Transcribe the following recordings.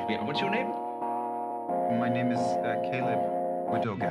Yeah, what's your name? My name is Caleb Wadoga.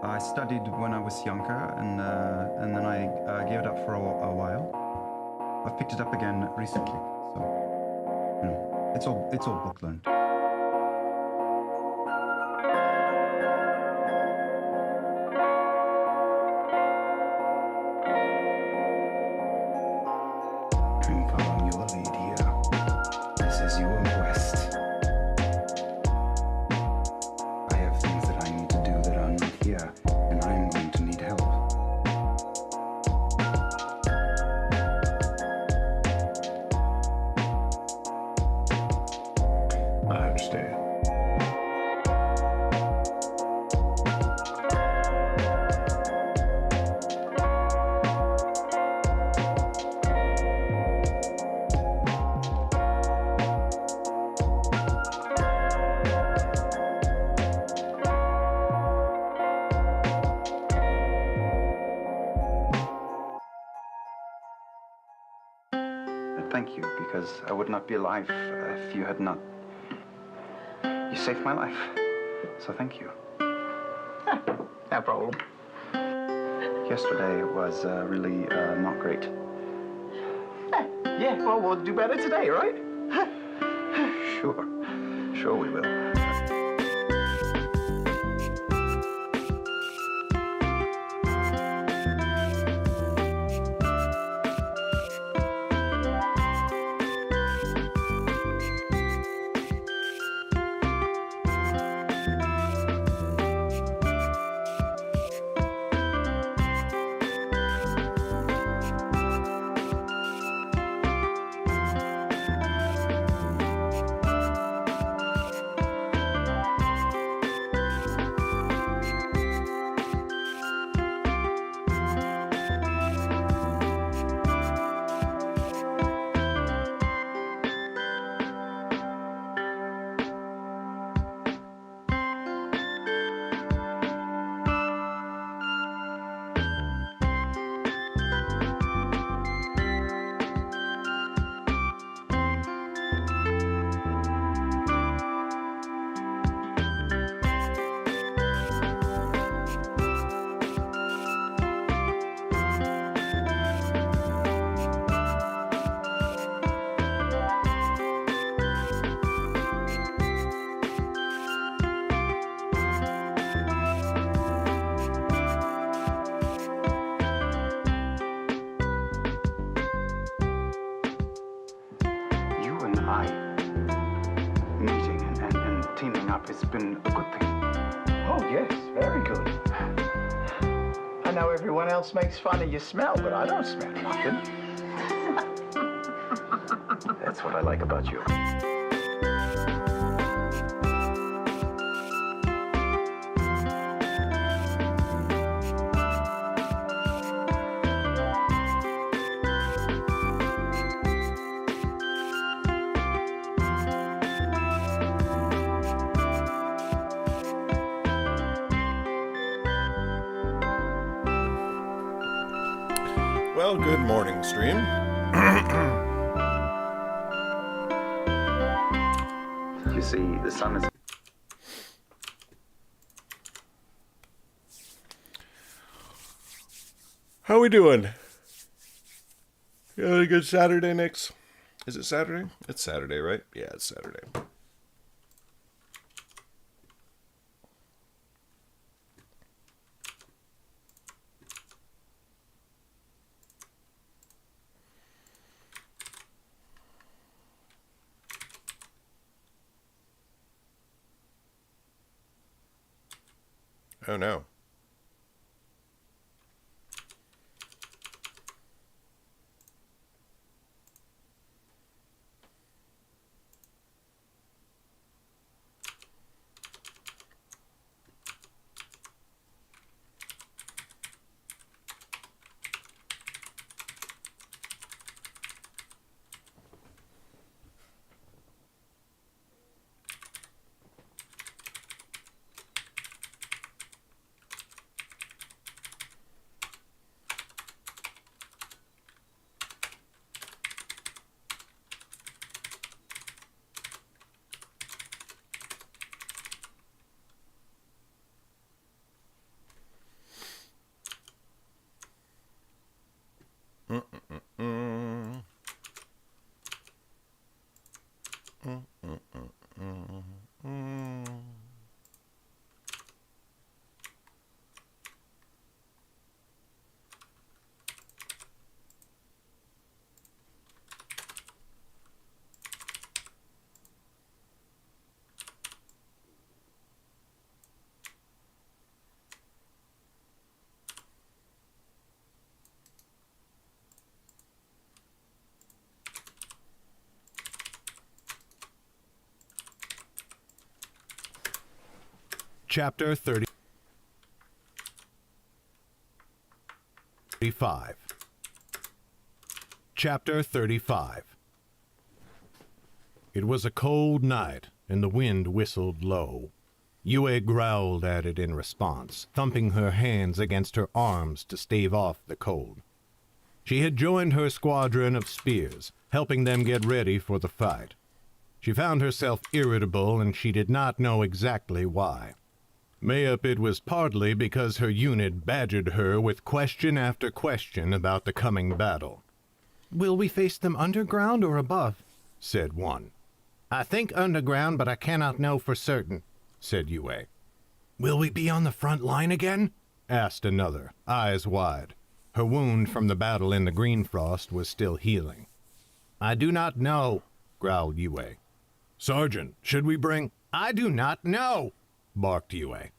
I studied when I was younger, and then I gave it up for a while. I've picked it up again recently, so it's all book learned. Follow your lead here. This is your quest. I have things that I need to do that are not here, and I'm going to need help. I understand. Thank you, because I would not be alive if you had not. You saved my life, so thank you. No problem. Yesterday was really not great. Yeah, well, we'll do better today, right? Sure we will. Meeting and teaming up has been a good thing. Oh, yes, very good. I know everyone else makes fun of your smell, but I don't smell nothing. That's what I like about you. Well, good morning, stream. You see, the sun is... How we doing? You had a good Saturday, Nix? Is it Saturday? It's Saturday, right? Yeah, it's Saturday. Oh no. Chapter 35. Chapter 35. It was a cold night, and the wind whistled low. Yue growled at it in response, thumping her hands against her arms to stave off the cold. She had joined her squadron of spears, helping them get ready for the fight. She found herself irritable, and she did not know exactly why. Mayhap it was partly because her unit badgered her with question after question about the coming battle. "Will we face them underground or above?" said one. "I think underground, but I cannot know for certain," said Yue. "Will we be on the front line again?" asked another, eyes wide. Her wound from the battle in the green frost was still healing. "I do not know," growled Yue. "Sergeant, should we bring—" "I do not know," barked Yue.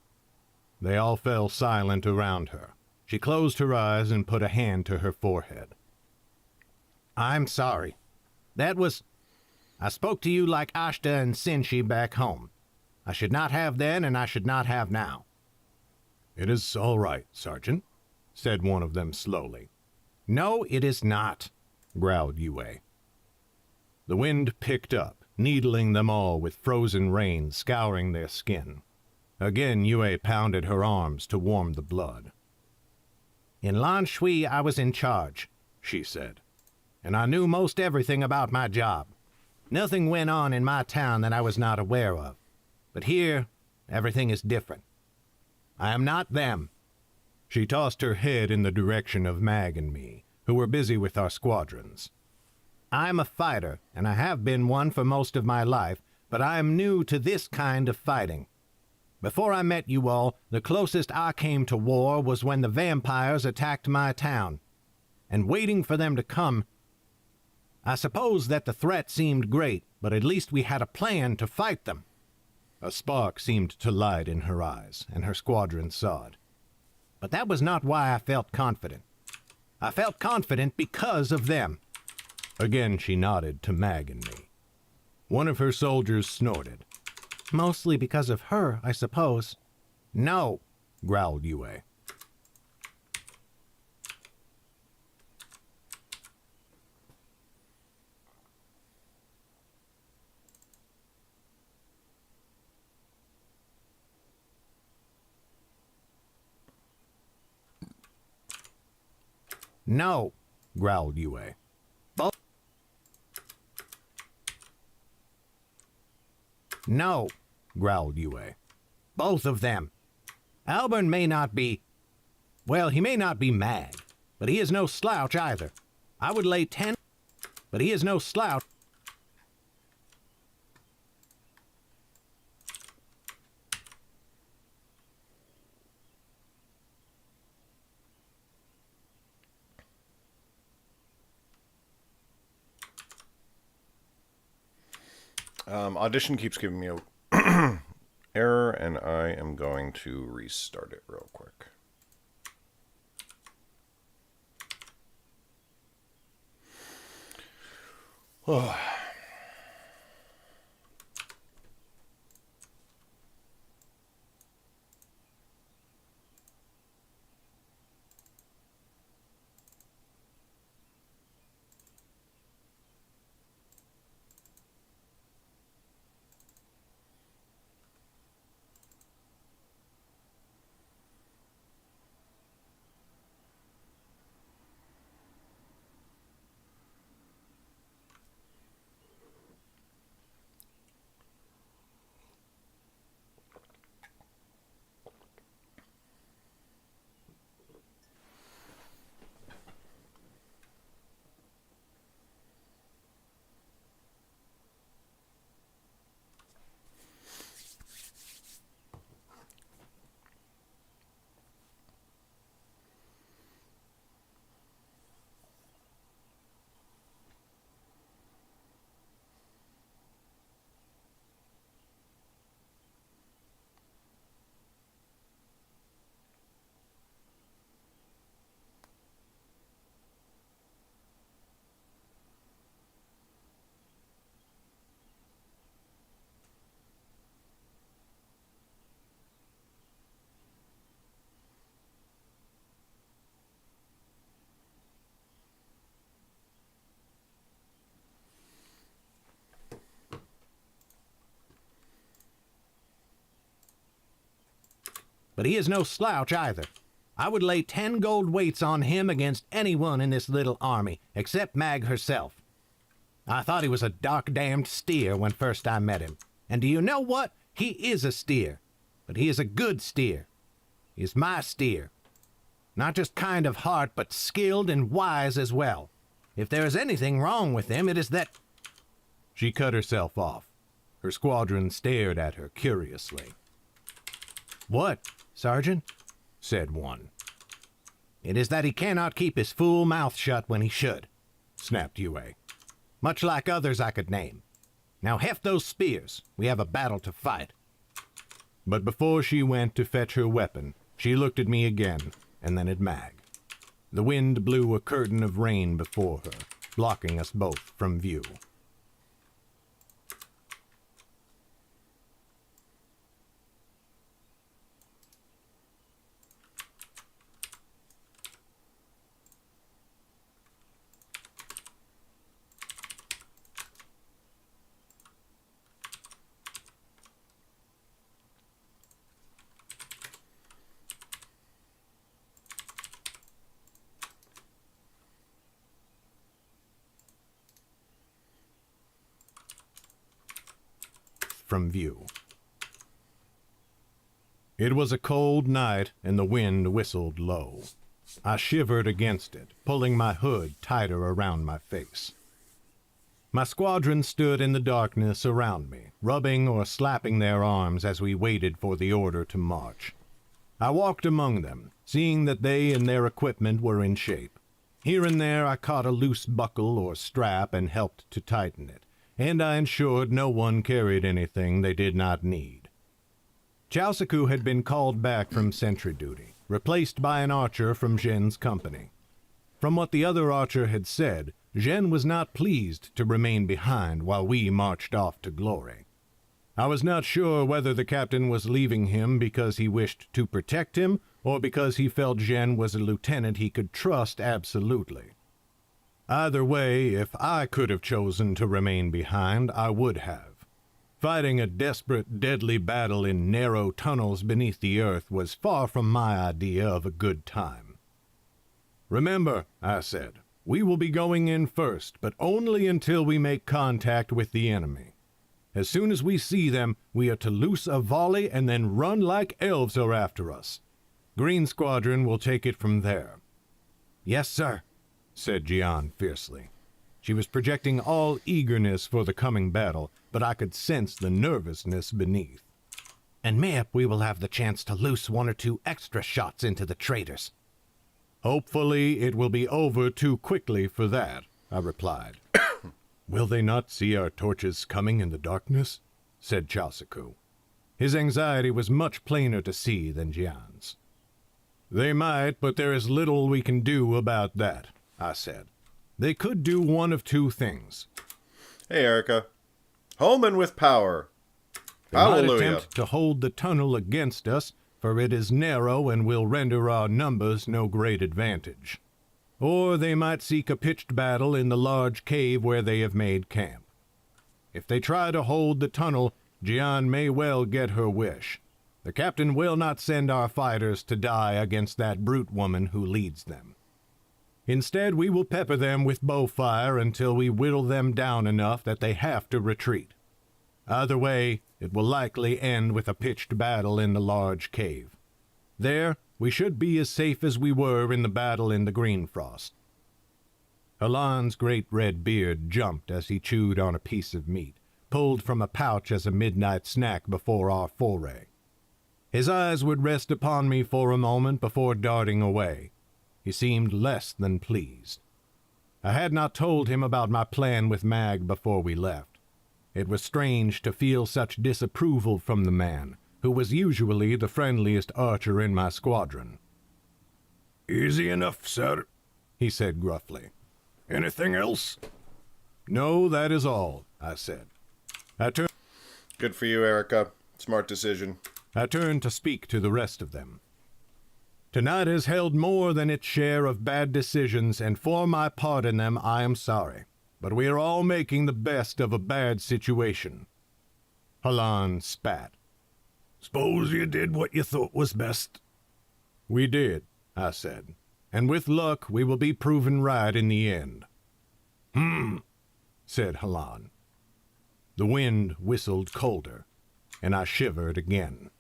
They all fell silent around her. She closed her eyes and put a hand to her forehead. "I'm sorry. I spoke to you like Ashta and Sinshi back home. I should not have then, and I should not have now." "It is all right, Sergeant," said one of them slowly. "No, it is not," growled Yue. The wind picked up, needling them all with frozen rain scouring their skin. Again Yue pounded her arms to warm the blood. "In Lan Shui I was in charge," she said, "and I knew most everything about my job. Nothing went on in my town that I was not aware of. But here, everything is different. I am not them." She tossed her head in the direction of Mag and me, who were busy with our squadrons. "I am a fighter, and I have been one for most of my life, but I am new to this kind of fighting. Before I met you all, the closest I came to war was when the vampires attacked my town. And waiting for them to come, I suppose that the threat seemed great, but at least we had a plan to fight them." A spark seemed to light in her eyes, and her squadron saw it. "But that was not why I felt confident. I felt confident because of them." Again she nodded to Mag and me. One of her soldiers snorted. "Mostly because of her, I suppose." "No," growled Yue. "No," growled Yue. No, growled Yue. Both of them. Alburn may not be... Well, he may not be mad, but he is no slouch either. I would lay 10... But he is no slouch. Audition keeps giving me a error, and I am going to restart it real quick. Oh. But he is no slouch either. I would lay 10 gold weights on him against anyone in this little army, except Mag herself. I thought he was a dark-damned steer when first I met him. And do you know what? He is a steer. But he is a good steer. He is my steer. Not just kind of heart, but skilled and wise as well. If there is anything wrong with him, it is that... She cut herself off. Her squadron stared at her curiously. What, Sergeant? Said one. It is that he cannot keep his fool mouth shut when he should, snapped Yue. Much like others I could name. Now heft those spears. We have a battle to fight. But before she went to fetch her weapon, she looked at me again, and then at Mag. The wind blew a curtain of rain before her, blocking us both from view. From view. It was a cold night, and the wind whistled low. I shivered against it, pulling my hood tighter around my face. My squadron stood in the darkness around me, rubbing or slapping their arms as we waited for the order to march. I walked among them, seeing that they and their equipment were in shape. Here and there I caught a loose buckle or strap and helped to tighten it, and I ensured no one carried anything they did not need. Chausaku had been called back from sentry duty, replaced by an archer from Zhen's company. From what the other archer had said, Zhen was not pleased to remain behind while we marched off to glory. I was not sure whether the captain was leaving him because he wished to protect him, or because he felt Zhen was a lieutenant he could trust absolutely. Either way, if I could have chosen to remain behind, I would have. Fighting a desperate, deadly battle in narrow tunnels beneath the earth was far from my idea of a good time. Remember, I said, We will be going in first, but only until we make contact with the enemy. As soon as we see them, we are to loose a volley and then run like elves are after us. Green Squadron will take it from there." "Yes, sir," said Gian fiercely. She was projecting all eagerness for the coming battle, but I could sense the nervousness beneath. "And mayhap we will have the chance to loose one or two extra shots into the traitors." "Hopefully it will be over too quickly for that," I replied. "Will they not see our torches coming in the darkness?" said Chausaku. His anxiety was much plainer to see than Gian's. "They might, but there is little we can do about that," I said. "They could do one of two things. Hey, Erica. Holman with power. They might Hallelujah. attempt to hold the tunnel against us, for it is narrow and will render our numbers no great advantage. Or they might seek a pitched battle in the large cave where they have made camp. If they try to hold the tunnel, Gian may well get her wish. The captain will not send our fighters to die against that brute woman who leads them. Instead, we will pepper them with bow fire until we whittle them down enough that they have to retreat. Either way, it will likely end with a pitched battle in the large cave. There, we should be as safe as we were in the battle in the green frost." Halan's great red beard jumped as he chewed on a piece of meat, pulled from a pouch as a midnight snack before our foray. His eyes would rest upon me for a moment before darting away. He seemed less than pleased. I had not told him about my plan with Mag before we left. It was strange to feel such disapproval from the man, who was usually the friendliest archer in my squadron. "Easy enough, sir," he said gruffly. "Anything else?" "No, that is all," I said. Good for you, Erica. Smart decision. I turned to speak to the rest of them. "Tonight has held more than its share of bad decisions, and for my part in them I am sorry. But we are all making the best of a bad situation." Halan spat. "Suppose you did what you thought was best." "We did," I said. "And with luck we will be proven right in the end." Said Halan. The wind whistled colder, and I shivered again.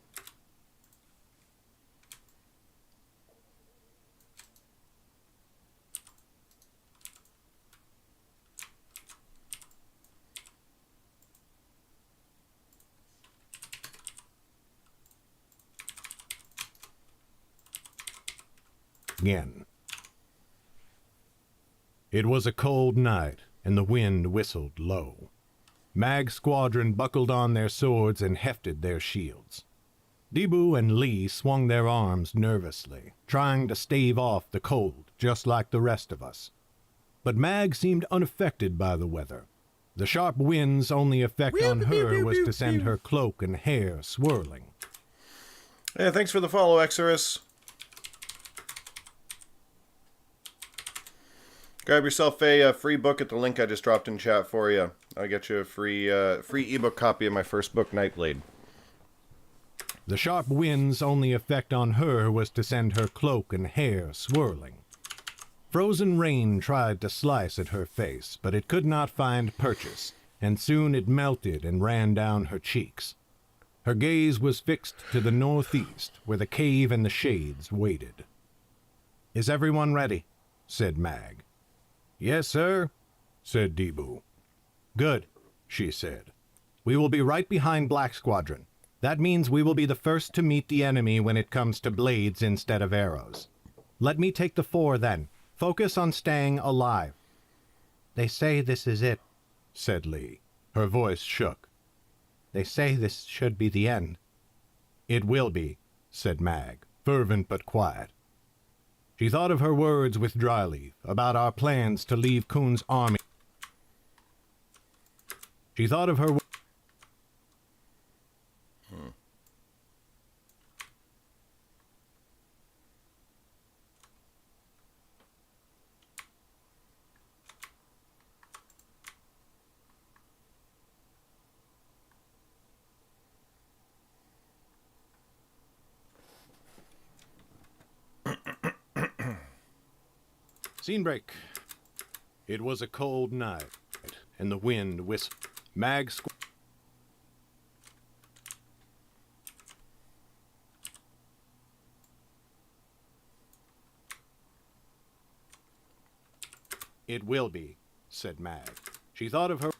It was a cold night, and the wind whistled low. Mag's squadron buckled on their swords and hefted their shields. Debu and Lee swung their arms nervously, trying to stave off the cold, just like the rest of us. But Mag seemed unaffected by the weather. The sharp wind's only effect on her was to send her cloak and hair swirling. Hey, thanks for the follow, Exorus. Grab yourself a free book at the link I just dropped in chat for you. I'll get you a free ebook copy of my first book, Nightblade. The sharp wind's only effect on her was to send her cloak and hair swirling. Frozen rain tried to slice at her face, but it could not find purchase, and soon it melted and ran down her cheeks. Her gaze was fixed to the northeast, where the cave and the shades waited. "Is everyone ready?" said Mag. "Yes, sir," said Debu. "Good," she said. "We will be right behind Black Squadron. That means we will be the first to meet the enemy when it comes to blades instead of arrows. Let me take the fore then. Focus on staying alive." "They say this is it," said Lee. Her voice shook. "They say this should be the end." "It will be," said Mag, fervent but quiet. She thought of her words with Dryleaf, about our plans to leave Kuhn's army. She thought of her... Scene break. It was a cold night, and the wind whistled. Mag It will be, said Mag. She thought of her.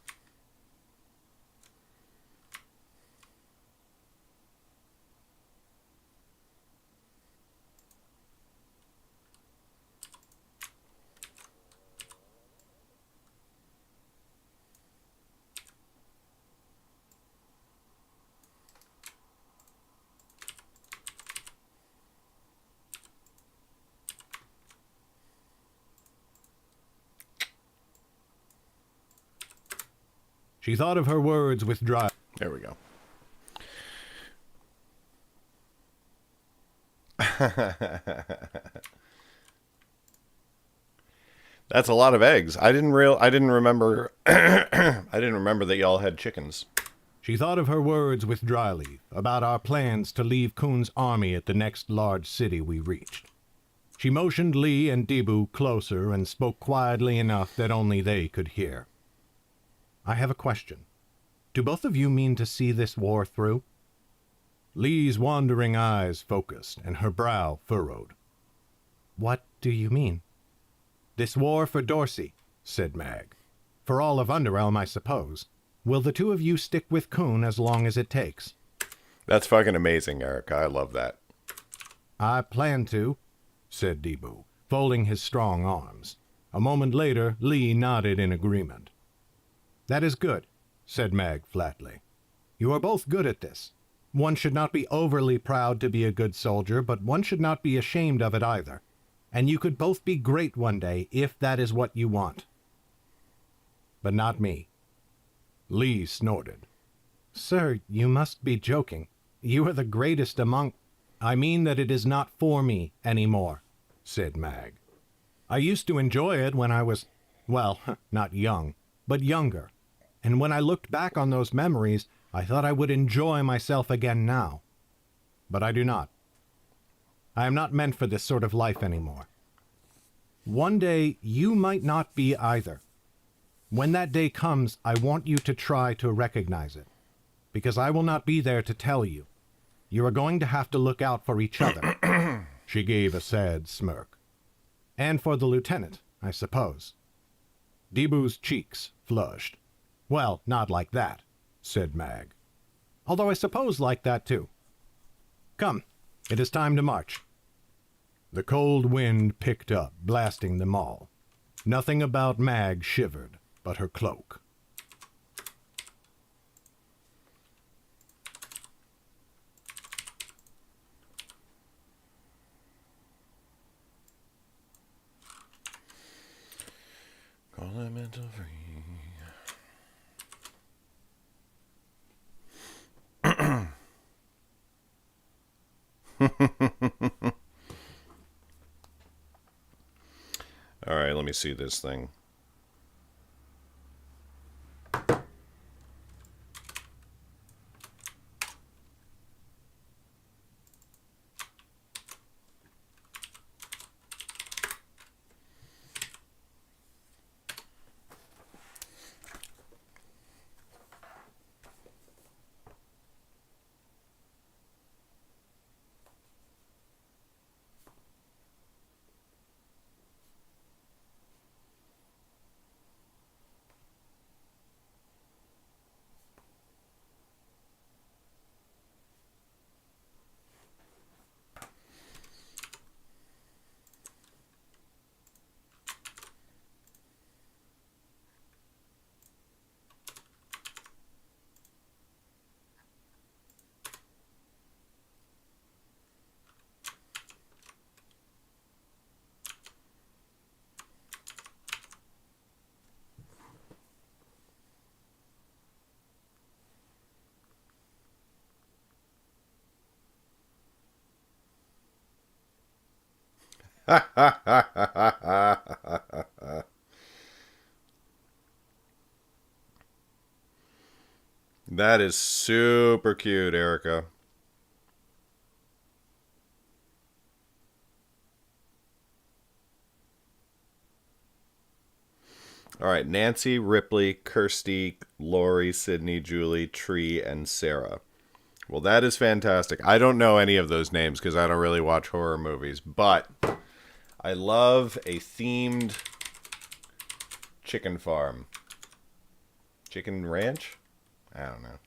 She thought of her words with dry. There we go. That's a lot of eggs. I didn't remember I didn't remember that y'all had chickens. She thought of her words with Dryleaf about our plans to leave Kuhn's army at the next large city we reached. She motioned Lee and Debu closer and spoke quietly enough that only they could hear. I have a question. Do both of you mean to see this war through? Lee's wandering eyes focused and her brow furrowed. What do you mean? This war for Dorsey, said Mag. For all of Underelm, I suppose. Will the two of you stick with Kuhn as long as it takes? That's fucking amazing, Erica. I love that. I plan to, said Debu, folding his strong arms. A moment later, Lee nodded in agreement. That is good, said Mag flatly. You are both good at this. One should not be overly proud to be a good soldier, but one should not be ashamed of it either. And you could both be great one day if that is what you want. But not me. Lee snorted. Sir, you must be joking. You are the greatest among... I mean that it is not for me anymore, said Mag. I used to enjoy it when I was, well, not young, but younger. And when I looked back on those memories, I thought I would enjoy myself again now. But I do not. I am not meant for this sort of life anymore. One day, you might not be either. When that day comes, I want you to try to recognize it. Because I will not be there to tell you. You are going to have to look out for each other. She gave a sad smirk. And for the lieutenant, I suppose. Debu's cheeks flushed. Well, not like that, said Mag. Although I suppose like that too. Come, it is time to march. The cold wind picked up, blasting them all. Nothing about Mag shivered, but her cloak. Elemental free. All right, let me see this thing. That is super cute, Erica. All right, Nancy, Ripley, Kirsty, Lori, Sydney, Julie, Tree, and Sarah. Well, that is fantastic. I don't know any of those names because I don't really watch horror movies, but I love a themed chicken farm. Chicken ranch? I don't know.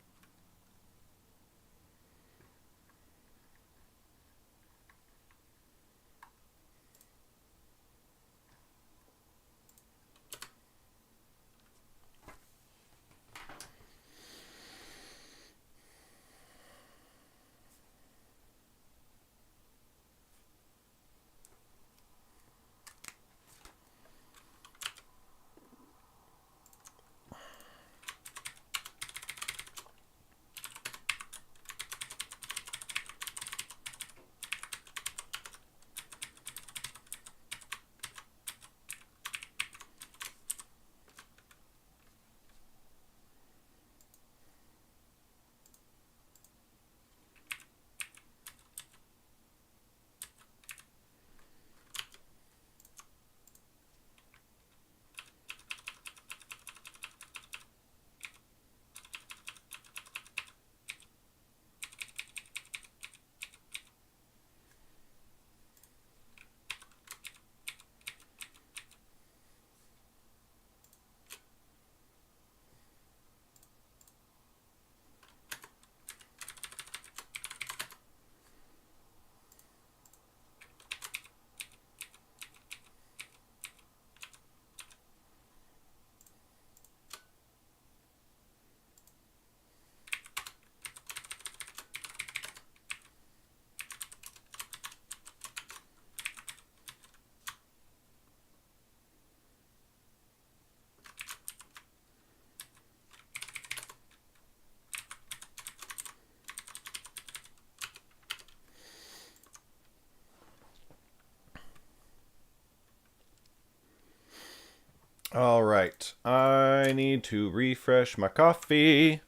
All right. I need to refresh my coffee.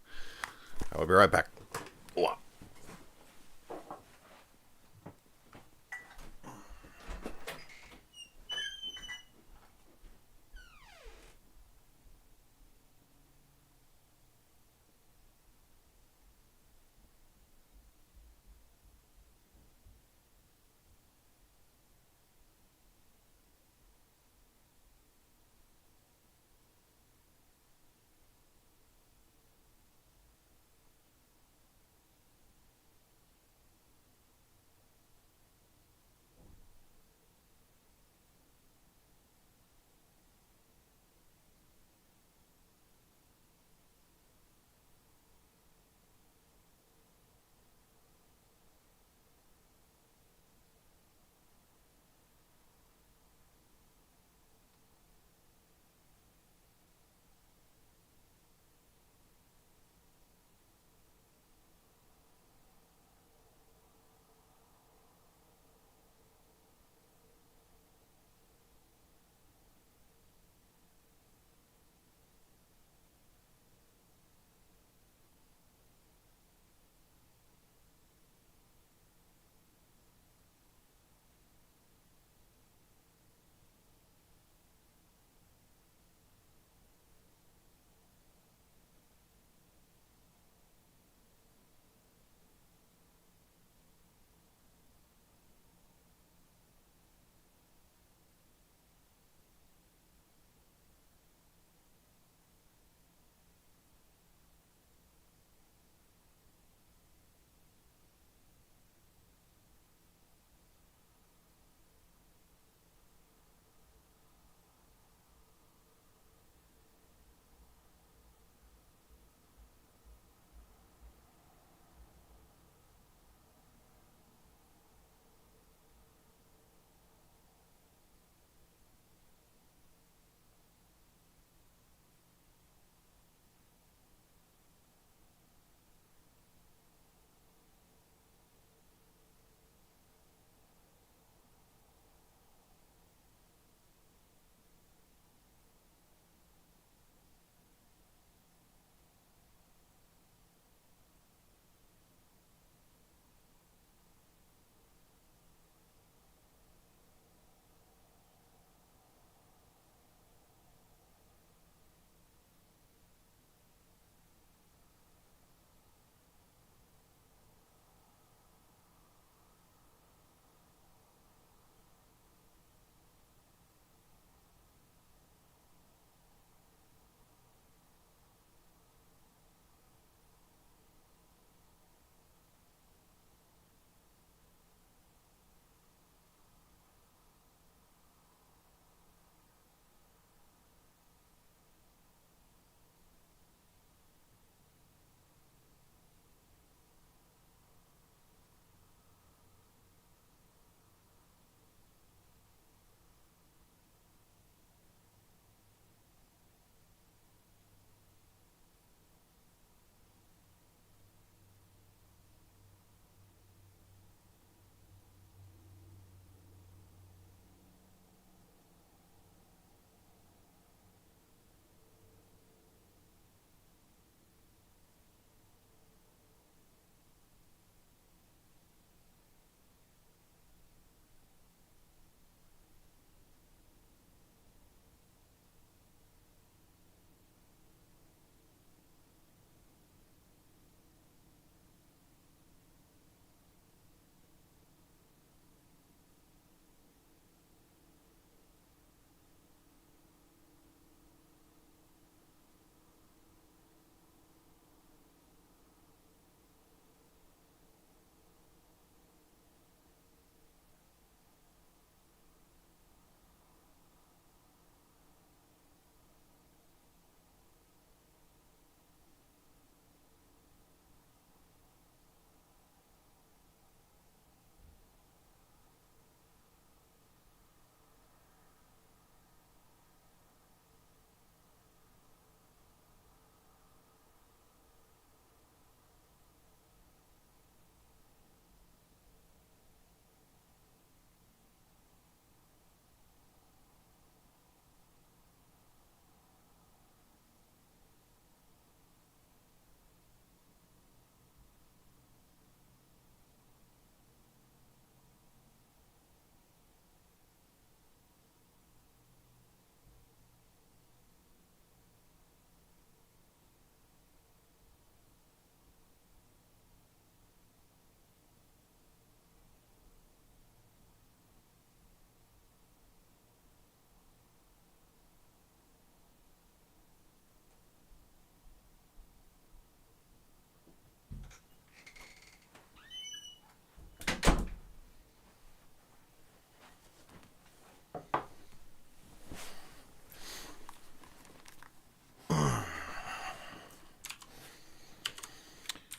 I will be right back. Whoa.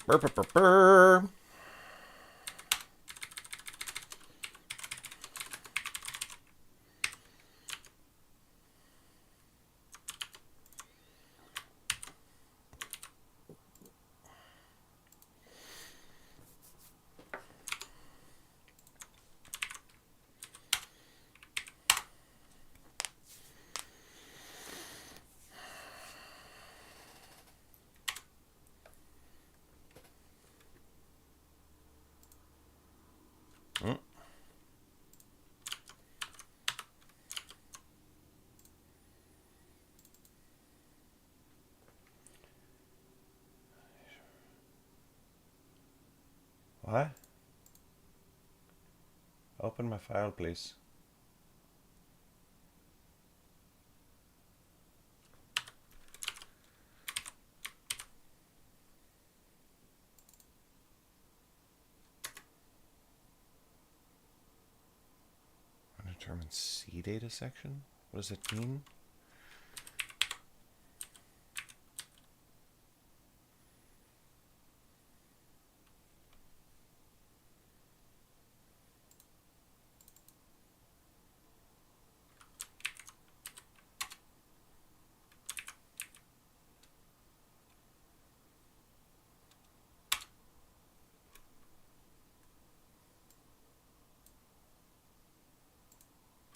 Burr, burr, burr, burr. What? Open my file, please. Undetermined C data section? What does it mean?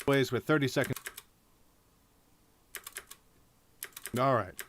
Ways with 30 seconds. All right.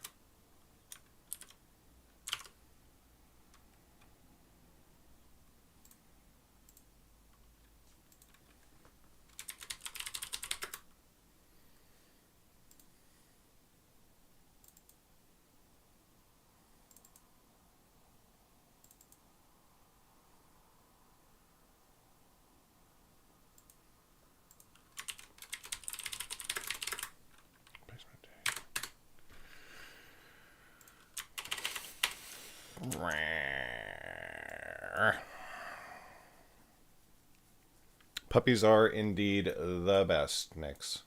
Puppies are indeed the best, Nix.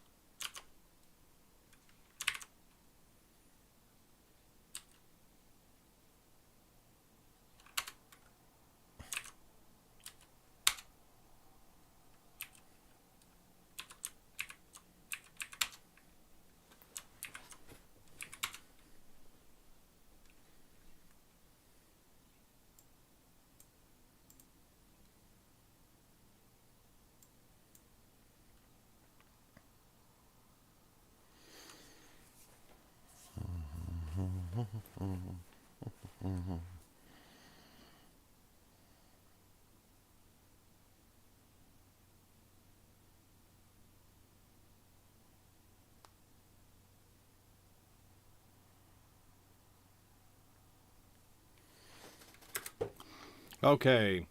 Okay.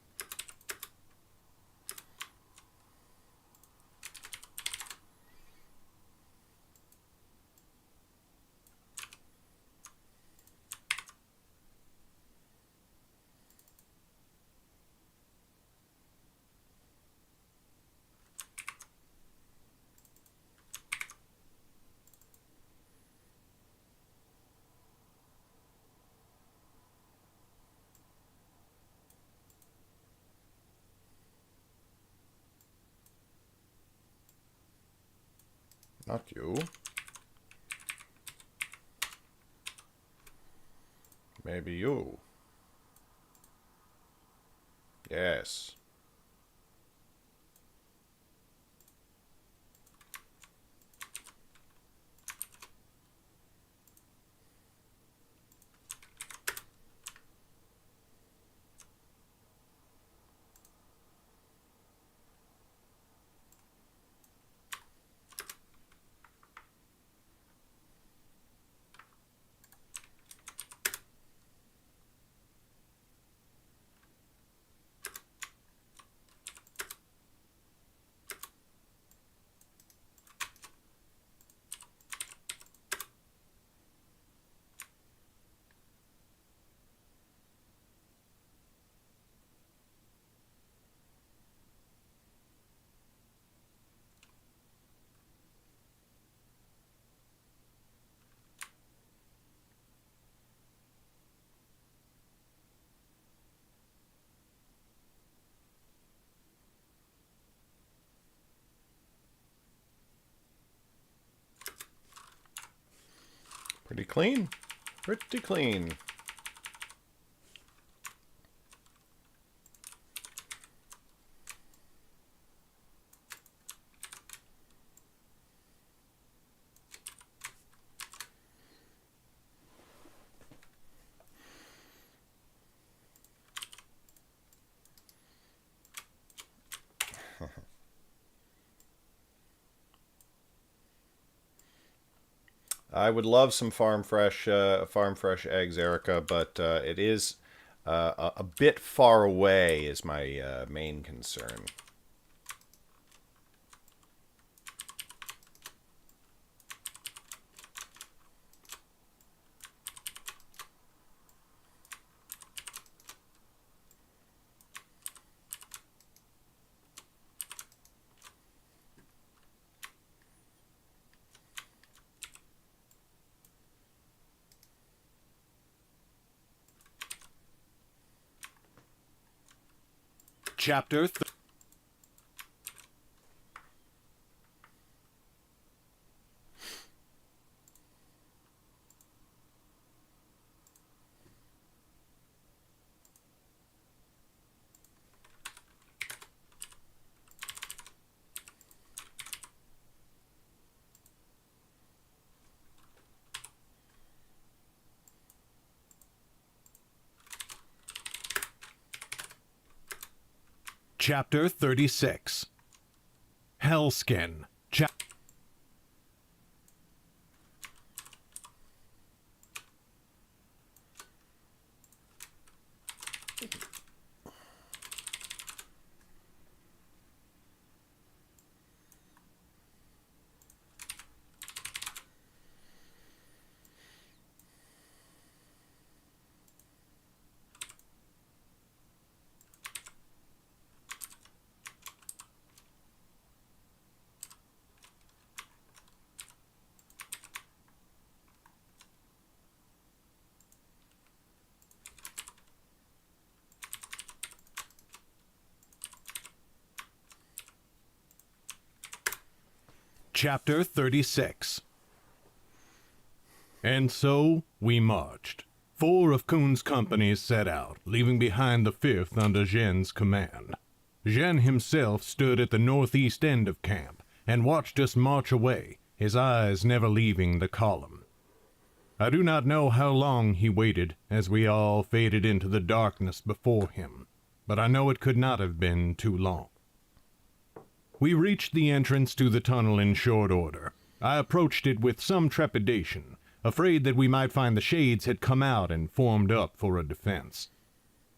Not you. Maybe you. Yes. Pretty clean. Pretty clean. I would love some farm fresh eggs, Erica, but it is a bit far away. Is my main concern. Chapter Chapter 36. Hellskin. Chapter 36. And so we marched. 4 of Kuhn's companies set out, leaving behind the 5th under Zhen's command. Zhen himself stood at the northeast end of camp and watched us march away, his eyes never leaving the column. I do not know how long he waited as we all faded into the darkness before him, but I know it could not have been too long. We reached the entrance to the tunnel in short order. I approached it with some trepidation, afraid that we might find the shades had come out and formed up for a defense.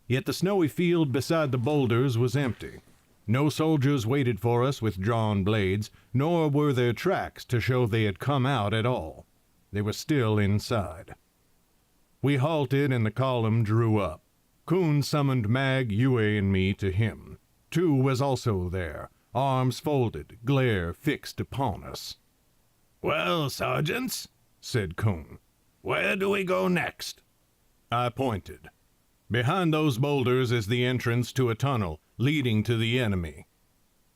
Yet the snowy field beside the boulders was empty. No soldiers waited for us with drawn blades, nor were there tracks to show they had come out at all. They were still inside. We halted and the column drew up. Kuhn summoned Mag, Yue, and me to him. Tu was also there, arms folded, glare fixed upon us. "Well, sergeants," said Kuhn, "where do we go next?" I pointed. "Behind those boulders is the entrance to a tunnel leading to the enemy."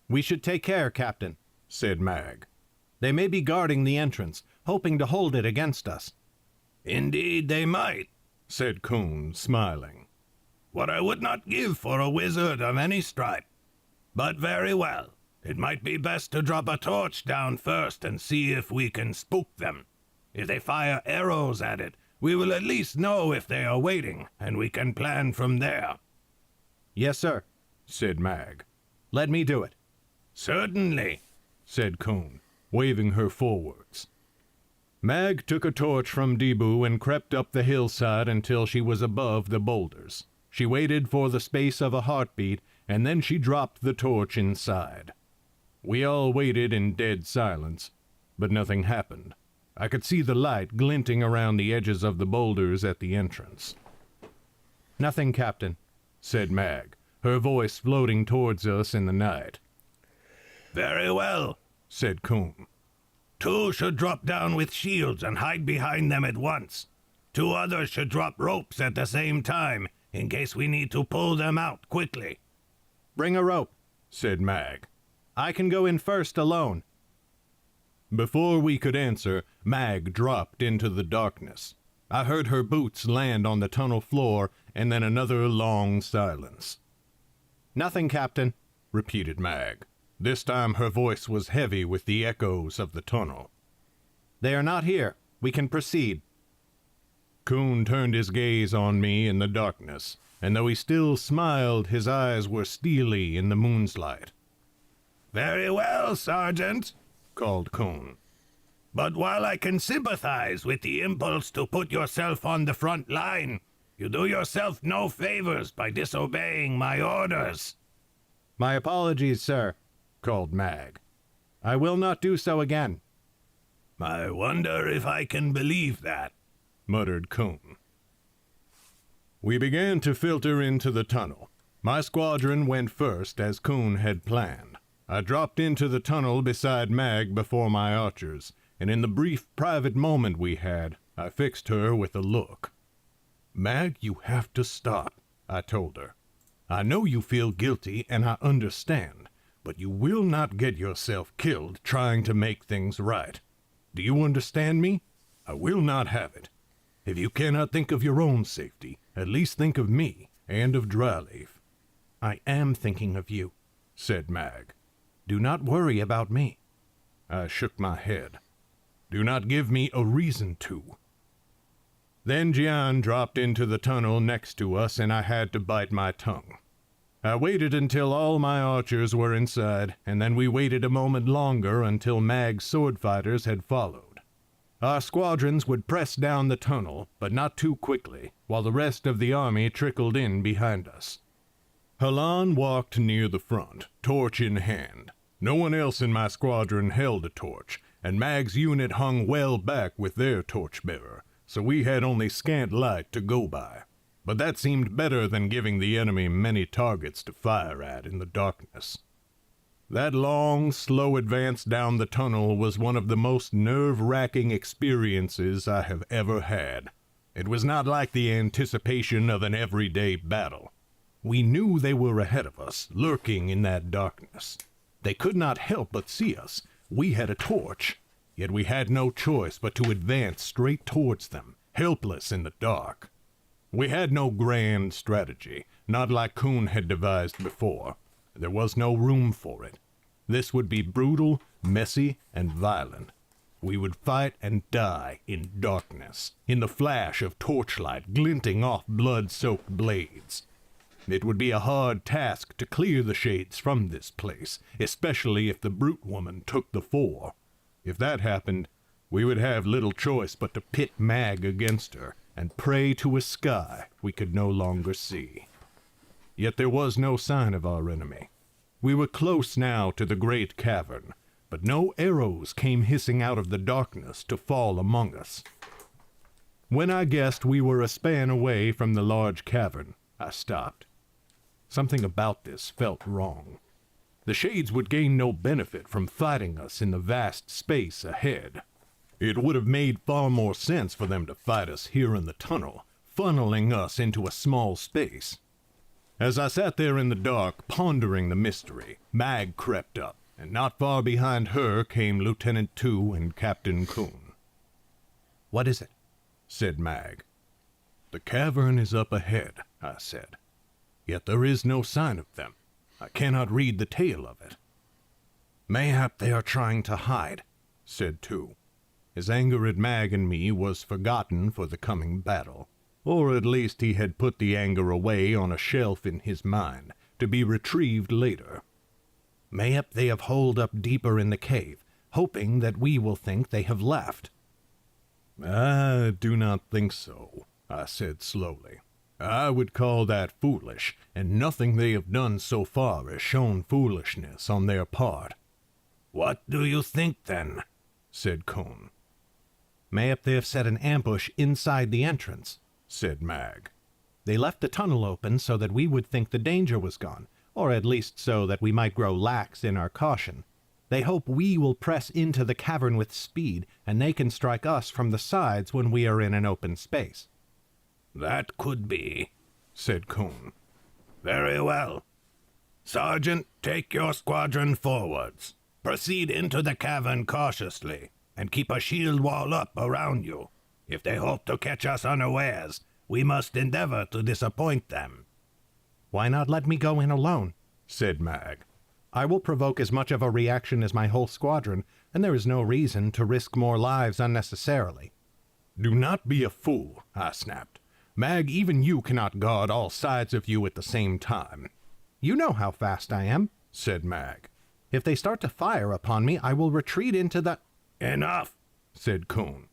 "We should take care, Captain," said Mag. "They may be guarding the entrance, hoping to hold it against us." "Indeed they might," said Kuhn, smiling. "What I would not give for a wizard of any stripe. But very well. It might be best to drop a torch down first and see if we can spook them. If they fire arrows at it, we will at least know if they are waiting, and we can plan from there." "Yes, sir," said Mag. "Let me do it." "Certainly," said Kuhn, waving her forwards. Mag took a torch from Debu and crept up the hillside until she was above the boulders. She waited for the space of a heartbeat, and then she dropped the torch inside. We all waited in dead silence, but nothing happened. I could see the light glinting around the edges of the boulders at the entrance. "Nothing, Captain," said Mag, her voice floating towards us in the night. "Very well," said Kuhn. "2 should drop down with shields and hide behind them at once. 2 others should drop ropes at the same time, in case we need to pull them out quickly." "Bring a rope," said Mag. "I can go in first alone." Before we could answer, Mag dropped into the darkness. I heard her boots land on the tunnel floor, and then another long silence. "Nothing, Captain," repeated Mag. This time her voice was heavy with the echoes of the tunnel. "They are not here. We can proceed." Coon turned his gaze on me in the darkness, and though he still smiled, his eyes were steely in the moon's light. "Very well, Sergeant," called Coon. "But while I can sympathize with the impulse to put yourself on the front line, you do yourself no favors by disobeying my orders." "My apologies, sir," called Mag. "I will not do so again." "I wonder if I can believe that," muttered Coon. We began to filter into the tunnel. My squadron went first, as Coon had planned. I dropped into the tunnel beside Mag before my archers, and in the brief private moment we had, I fixed her with a look. "Mag, you have to stop," I told her. "I know you feel guilty, and I understand, but you will not get yourself killed trying to make things right. Do you understand me? I will not have it. If you cannot think of your own safety, at least think of me and of Dryleaf." "I am thinking of you," said Mag. "Do not worry about me." I shook my head. "Do not give me a reason to." Then Gian dropped into the tunnel next to us, and I had to bite my tongue. I waited until all my archers were inside, and then we waited a moment longer until Mag's sword fighters had followed. Our squadrons would press down the tunnel, but not too quickly, while the rest of the army trickled in behind us. Halan walked near the front, torch in hand. No one else in my squadron held a torch, and Mag's unit hung well back with their torchbearer, so we had only scant light to go by. But that seemed better than giving the enemy many targets to fire at in the darkness. That long, slow advance down the tunnel was one of the most nerve-wracking experiences I have ever had. It was not like the anticipation of an everyday battle. We knew they were ahead of us, lurking in that darkness. They could not help but see us. We had a torch, yet we had no choice but to advance straight towards them, helpless in the dark. We had no grand strategy, not like Coon had devised before. There was no room for it. This would be brutal, messy, and violent. We would fight and die in darkness, in the flash of torchlight glinting off blood-soaked blades. It would be a hard task to clear the shades from this place, especially if the brute woman took the fore. If that happened, we would have little choice but to pit Mag against her and pray to a sky we could no longer see. Yet there was no sign of our enemy. We were close now to the great cavern, but no arrows came hissing out of the darkness to fall among us. When I guessed we were a span away from the large cavern, I stopped. Something about this felt wrong. The shades would gain no benefit from fighting us in the vast space ahead. It would have made far more sense for them to fight us here in the tunnel, funneling us into a small space. As I sat there in the dark, pondering the mystery, Mag crept up, and not far behind her came Lieutenant Tu and Captain Coon. "What is it?" said Mag. "The cavern is up ahead," I said. "Yet there is no sign of them. I cannot read the tale of it." "Mayhap they are trying to hide," said Tu. His anger at Mag and me was forgotten for the coming battle. Or at least he had put the anger away on a shelf in his mind, to be retrieved later. "Mayhap they have holed up deeper in the cave, hoping that we will think they have left." "I do not think so," I said slowly. "I would call that foolish, and nothing they have done so far has shown foolishness on their part." "What do you think, then?" said Coon. "Mayhap they have set an ambush inside the entrance," said Mag. "They left the tunnel open so that we would think the danger was gone, or at least so that we might grow lax in our caution. They hope we will press into the cavern with speed, and they can strike us from the sides when we are in an open space." "That could be," said Coon. "Very well. Sergeant, take your squadron forwards. Proceed into the cavern cautiously, and keep a shield wall up around you. If they hope to catch us unawares, we must endeavor to disappoint them." "Why not let me go in alone?" said Mag. "I will provoke as much of a reaction as my whole squadron, and there is no reason to risk more lives unnecessarily." "Do not be a fool," I snapped. "Mag, even you cannot guard all sides of you at the same time." "You know how fast I am," said Mag. "If they start to fire upon me, I will retreat into the—" "Enough," said Kuhn.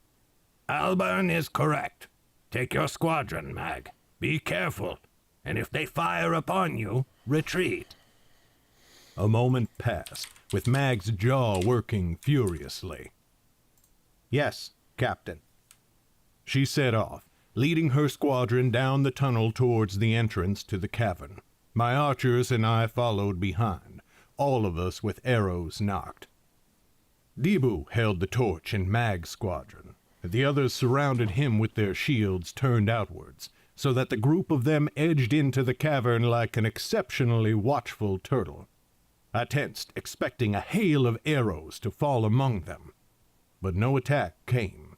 "Alburn is correct. Take your squadron, Mag. Be careful, and if they fire upon you, retreat." A moment passed, with Mag's jaw working furiously. "Yes, Captain." She set off, leading her squadron down the tunnel towards the entrance to the cavern. My archers and I followed behind, all of us with arrows nocked. Debu held the torch in Mag's squadron. The others surrounded him with their shields turned outwards, so that the group of them edged into the cavern like an exceptionally watchful turtle. I tensed, expecting a hail of arrows to fall among them, but no attack came.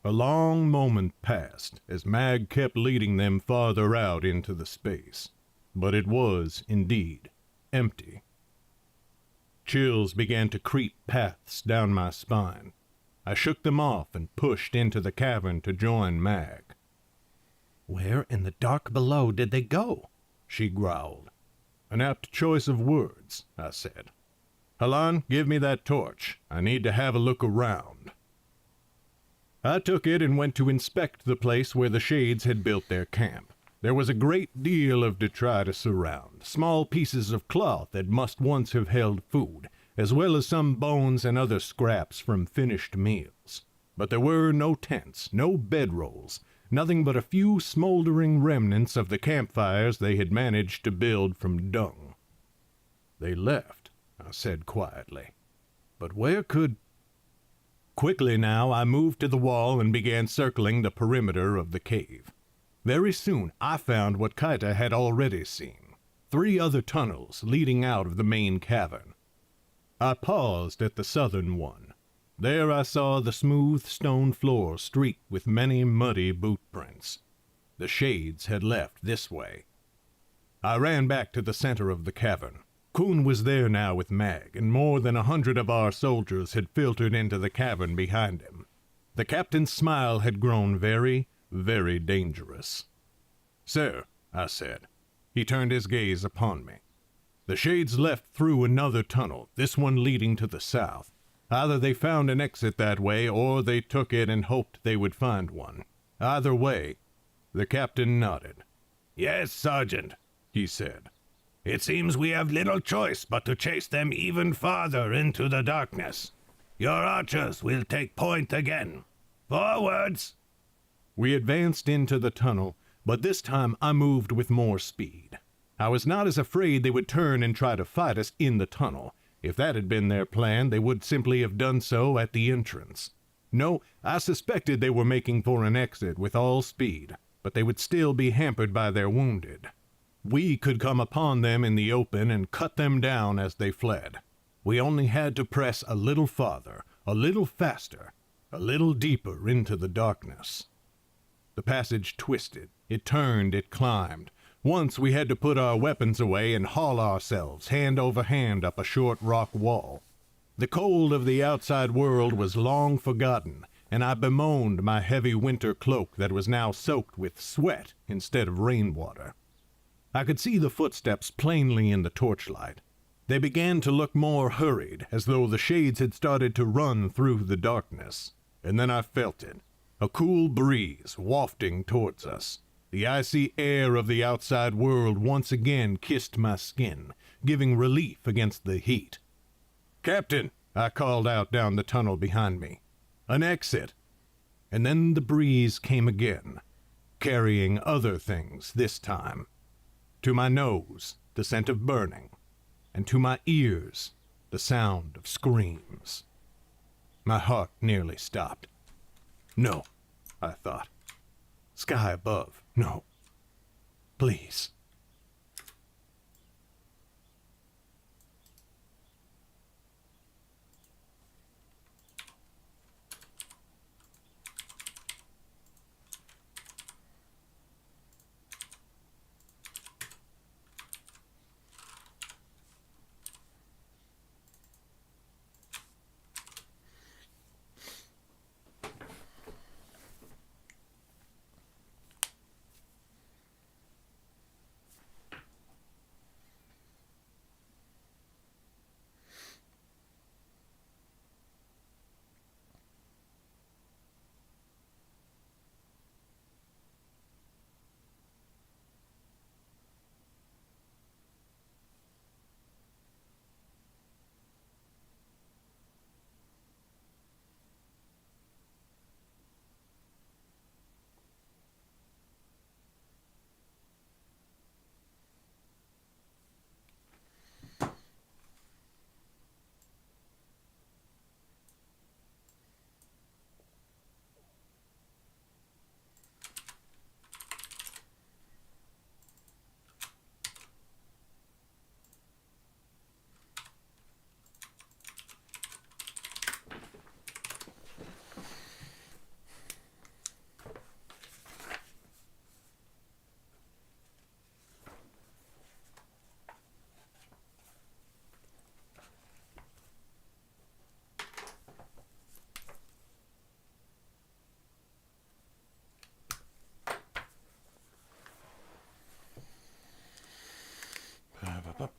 A long moment passed as Mag kept leading them farther out into the space, but it was, indeed, empty. Chills began to creep paths down my spine. I shook them off and pushed into the cavern to join Mag. "Where in the dark below did they go?" she growled. "An apt choice of words," I said. "Halan, give me that torch. I need to have a look around." I took it and went to inspect the place where the Shades had built their camp. There was a great deal of detritus around, small pieces of cloth that must once have held food, as well as some bones and other scraps from finished meals. But there were no tents, no bedrolls, nothing but a few smoldering remnants of the campfires they had managed to build from dung. "They left," I said quietly. "But where could—" Quickly now I moved to the wall and began circling the perimeter of the cave. Very soon I found what Kaita had already seen, 3 other tunnels leading out of the main cavern. I paused at the southern one. There I saw the smooth stone floor streaked with many muddy boot prints. The Shades had left this way. I ran back to the center of the cavern. Kuhn was there now with Mag, and more than 100 of our soldiers had filtered into the cavern behind him. The captain's smile had grown very, very dangerous. "Sir," I said. He turned his gaze upon me. "The Shades left through another tunnel, this one leading to the south. Either they found an exit that way, or they took it and hoped they would find one. Either way." The captain nodded. "Yes, Sergeant," he said. "It seems we have little choice but to chase them even farther into the darkness. Your archers will take point again. Forwards!" We advanced into the tunnel, but this time I moved with more speed. I was not as afraid they would turn and try to fight us in the tunnel. If that had been their plan, they would simply have done so at the entrance. No, I suspected they were making for an exit with all speed, but they would still be hampered by their wounded. We could come upon them in the open and cut them down as they fled. We only had to press a little farther, a little faster, a little deeper into the darkness. The passage twisted, it turned, it climbed. Once we had to put our weapons away and haul ourselves hand over hand up a short rock wall. The cold of the outside world was long forgotten, and I bemoaned my heavy winter cloak that was now soaked with sweat instead of rainwater. I could see the footsteps plainly in the torchlight. They began to look more hurried, as though the Shades had started to run through the darkness. And then I felt it, a cool breeze wafting towards us. The icy air of the outside world once again kissed my skin, giving relief against the heat. "Captain," I called out down the tunnel behind me. "An exit." And then the breeze came again, carrying other things this time. To my nose, the scent of burning, and to my ears, the sound of screams. My heart nearly stopped. No, I thought. Sky above, no. Please.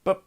But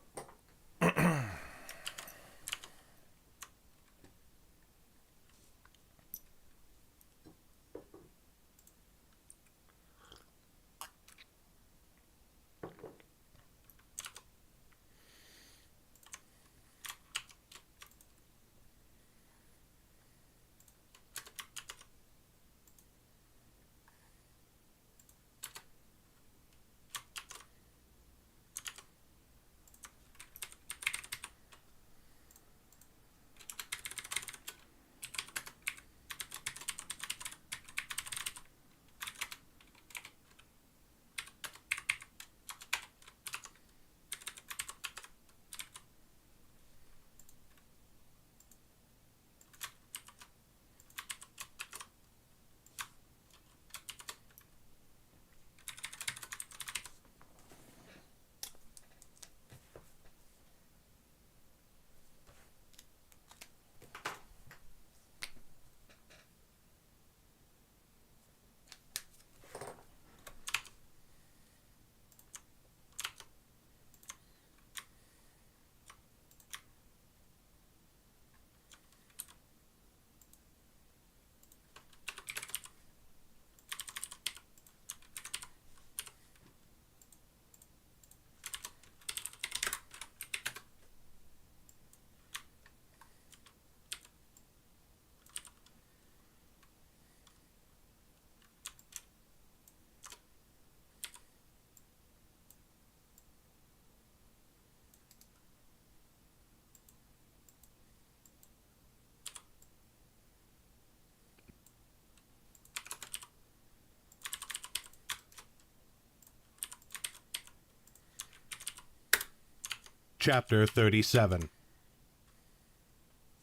Chapter 37.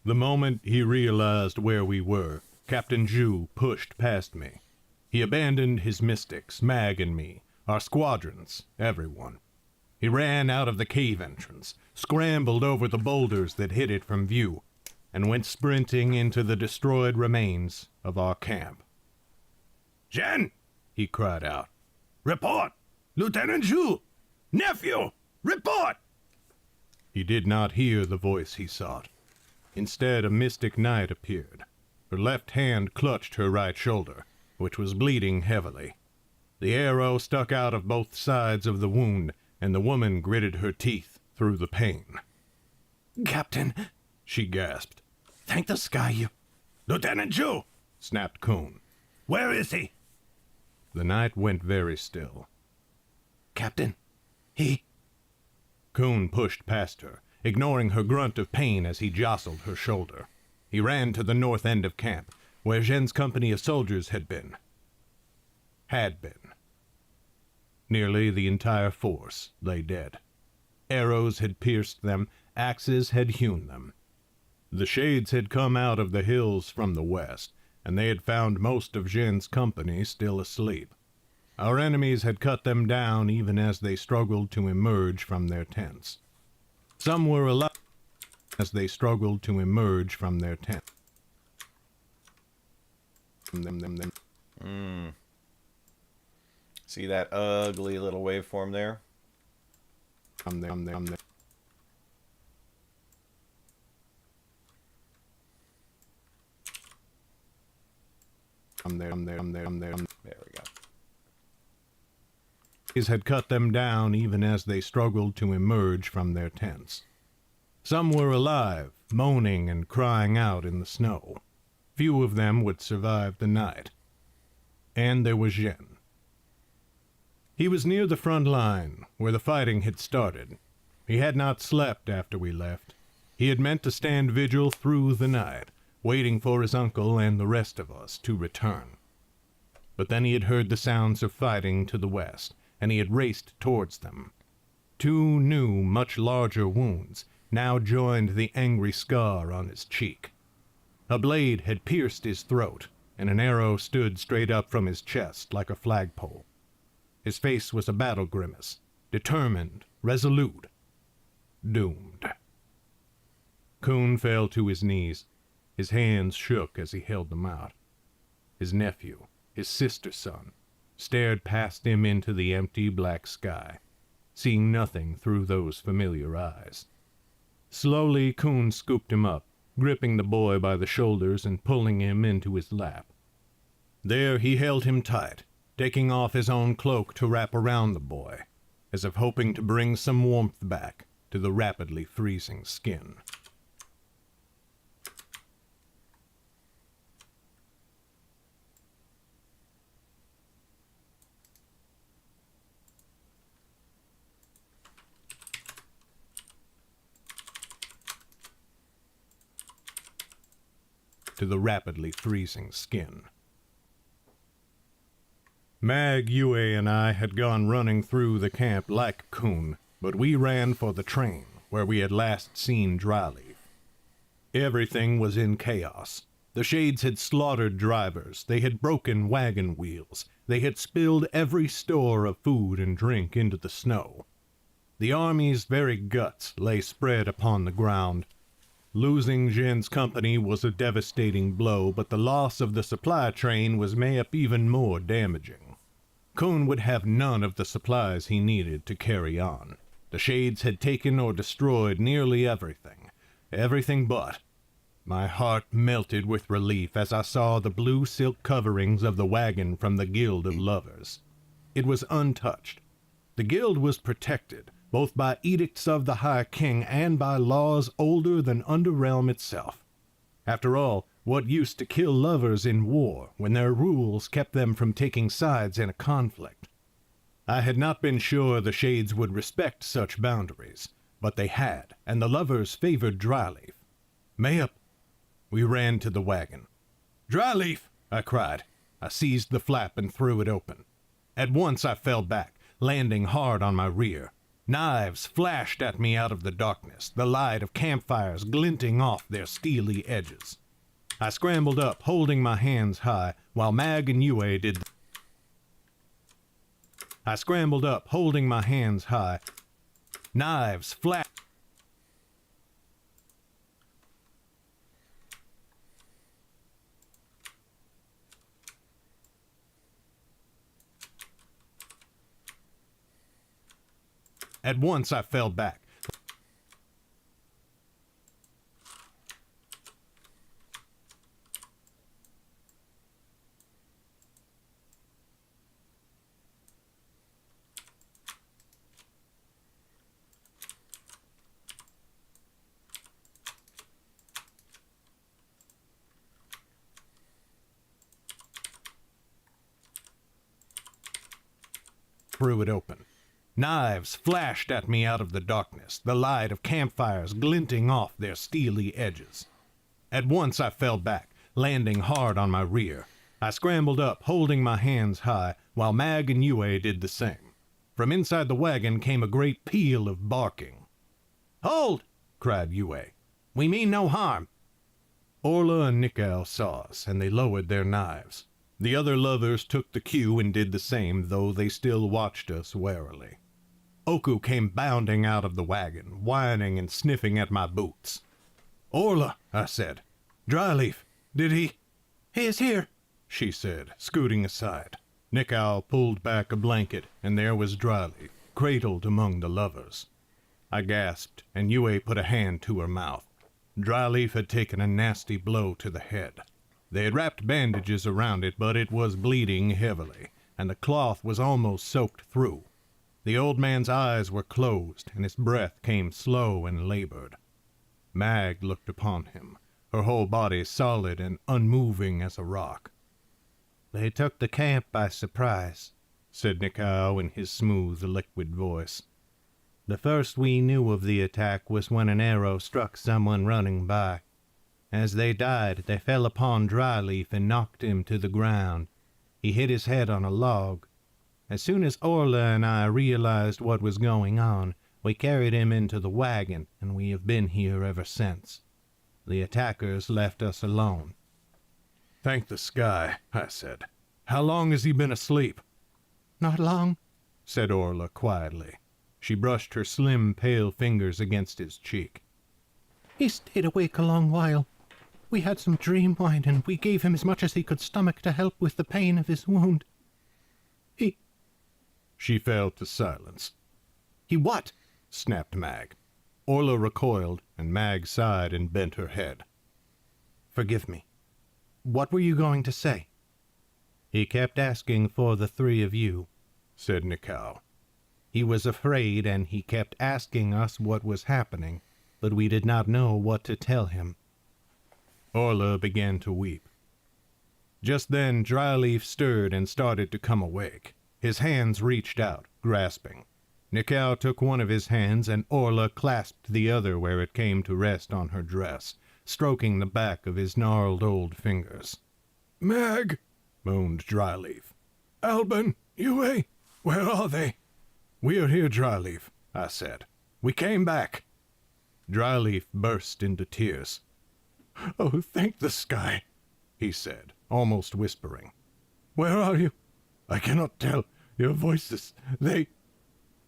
The moment he realized where we were, Captain Zhu pushed past me. He abandoned his mystics, Mag and me, our squadrons, everyone. He ran out of the cave entrance, scrambled over the boulders that hid it from view, and went sprinting into the destroyed remains of our camp. "Zhen!" he cried out. "Report! Lieutenant Zhu! Nephew! Report!" He did not hear the voice he sought. Instead, a mystic knight appeared. Her left hand clutched her right shoulder, which was bleeding heavily. The arrow stuck out of both sides of the wound, and the woman gritted her teeth through the pain. "Captain," she gasped. "Thank the sky you—" "Lieutenant Zhu!" snapped Kuhn. "Where is he?" The knight went very still. "Captain, he—" Kuhn pushed past her, ignoring her grunt of pain as he jostled her shoulder. He ran to the north end of camp, where Zhen's company of soldiers had been. Nearly the entire force lay dead. Arrows had pierced them, axes had hewn them. The shades had come out of the hills from the west, and they had found most of Zhen's company still asleep. Our enemies had cut them down even as they struggled to emerge from their tents. Some were alive as they struggled to emerge from their tents. see that ugly little waveform there? There we go. Had cut them down even as they struggled to emerge from their tents. Some were alive, moaning and crying out in the snow. Few of them would survive the night. And there was Zhen. He was near the front line, where the fighting had started. He had not slept after we left. He had meant to stand vigil through the night, waiting for his uncle and the rest of us to return. But then he had heard the sounds of fighting to the west, and he had raced towards them. 2 new, much larger wounds now joined the angry scar on his cheek. A blade had pierced his throat, and an arrow stood straight up from his chest like a flagpole. His face was a battle grimace, determined, resolute, doomed. Kuhn fell to his knees. His hands shook as he held them out. His nephew, his sister's son, stared past him into the empty black sky. seeing nothing through those familiar eyes. Slowly, Coon scooped him up, gripping the boy by the shoulders and pulling him into his lap. There he held him tight, taking off his own cloak to wrap around the boy, as if hoping to bring some warmth back to the rapidly freezing skin. To the rapidly freezing skin. Mag, Yue, and I had gone running through the camp like Coon, but we ran for the train, where we had last seen Dryleaf. Everything was in chaos. The Shades had slaughtered drivers, they had broken wagon wheels, they had spilled every store of food and drink into the snow. The army's very guts lay spread upon the ground. Losing Jin's company was a devastating blow, but the loss of the supply train was mayhap even more damaging. Coon would have none of the supplies he needed to carry on. The Shades had taken or destroyed nearly everything. Everything but. My heart melted with relief as I saw the blue silk coverings of the wagon from the Guild of Lovers. It was untouched. The guild was protected, both by edicts of the High King and by laws older than Underrealm itself. After all, what use to kill lovers in war when their rules kept them from taking sides in a conflict? I had not been sure the Shades would respect such boundaries, but they had, and the lovers favored Dryleaf. Mayhap. We ran to the wagon. "Dryleaf!" I cried. I seized the flap and threw it open. At once I fell back, landing hard on my rear. Knives flashed at me out of the darkness, the light of campfires glinting off their steely edges. I scrambled up, holding my hands high, while Mag and Yue did the I scrambled up, holding my hands high. Knives flashed. At once I fell back. Threw it open. Knives flashed at me out of the darkness, the light of campfires glinting off their steely edges. At once I fell back, landing hard on my rear. I scrambled up, holding my hands high, while Mag and Yue did the same. From inside the wagon came a great peal of barking. "Hold!" cried Yue. "We mean no harm." Orla and Nikau saw us, and they lowered their knives. The other lovers took the cue and did the same, though they still watched us warily. Oku came bounding out of the wagon, whining and sniffing at my boots. "Orla," I said. "Dryleaf, did he—" "He is here," she said, scooting aside. Nikau pulled back a blanket, and there was Dryleaf, cradled among the lovers. I gasped, and Yue put a hand to her mouth. Dryleaf had taken a nasty blow to the head. They had wrapped bandages around it, but it was bleeding heavily, and the cloth was almost soaked through. The old man's eyes were closed, and his breath came slow and labored. Mag looked upon him, her whole body solid and unmoving as a rock. "They took the camp by surprise," said Nikau in his smooth, liquid voice. "The first we knew of the attack was when an arrow struck someone running by. As they died, they fell upon Dryleaf and knocked him to the ground. He hit his head on a log. As soon as Orla and I realized what was going on, we carried him into the wagon, and we have been here ever since. The attackers left us alone." "Thank the sky," I said. "How long has he been asleep?" "Not long," said Orla quietly. She brushed her slim, pale fingers against his cheek. "He stayed awake a long while. We had some dream wine, and we gave him as much as he could stomach to help with the pain of his wound. She fell to silence. He what? Snapped Mag. Orla recoiled, and Mag sighed and bent her head. Forgive me. What were you going to say? He kept asking for the three of you, said Nikau. He was afraid, and he kept asking us what was happening, but we did not know what to tell him. Orla began to weep. Just then Dryleaf stirred and started to come awake. His hands reached out, grasping. Nikau took one of his hands, and Orla clasped the other where it came to rest on her dress, stroking the back of his gnarled old fingers. "Mag," moaned Dryleaf. "Albin, Yue, where are they?" "We are here, Dryleaf," I said. "We came back." Dryleaf burst into tears. "Oh, thank the sky," he said, almost whispering. "Where are you? I cannot tell. Your voices, they—"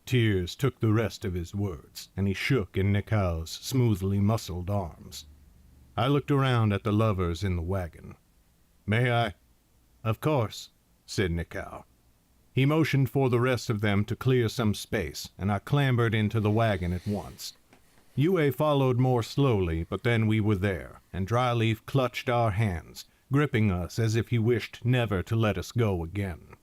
Tears took the rest of his words, and he shook in Nikau's smoothly muscled arms. I looked around at the lovers in the wagon. "May I?" "Of course," said Nikau. He motioned for the rest of them to clear some space, and I clambered into the wagon at once. Yue followed more slowly, but then we were there, and Dryleaf clutched our hands, gripping us as if he wished never to let us go again.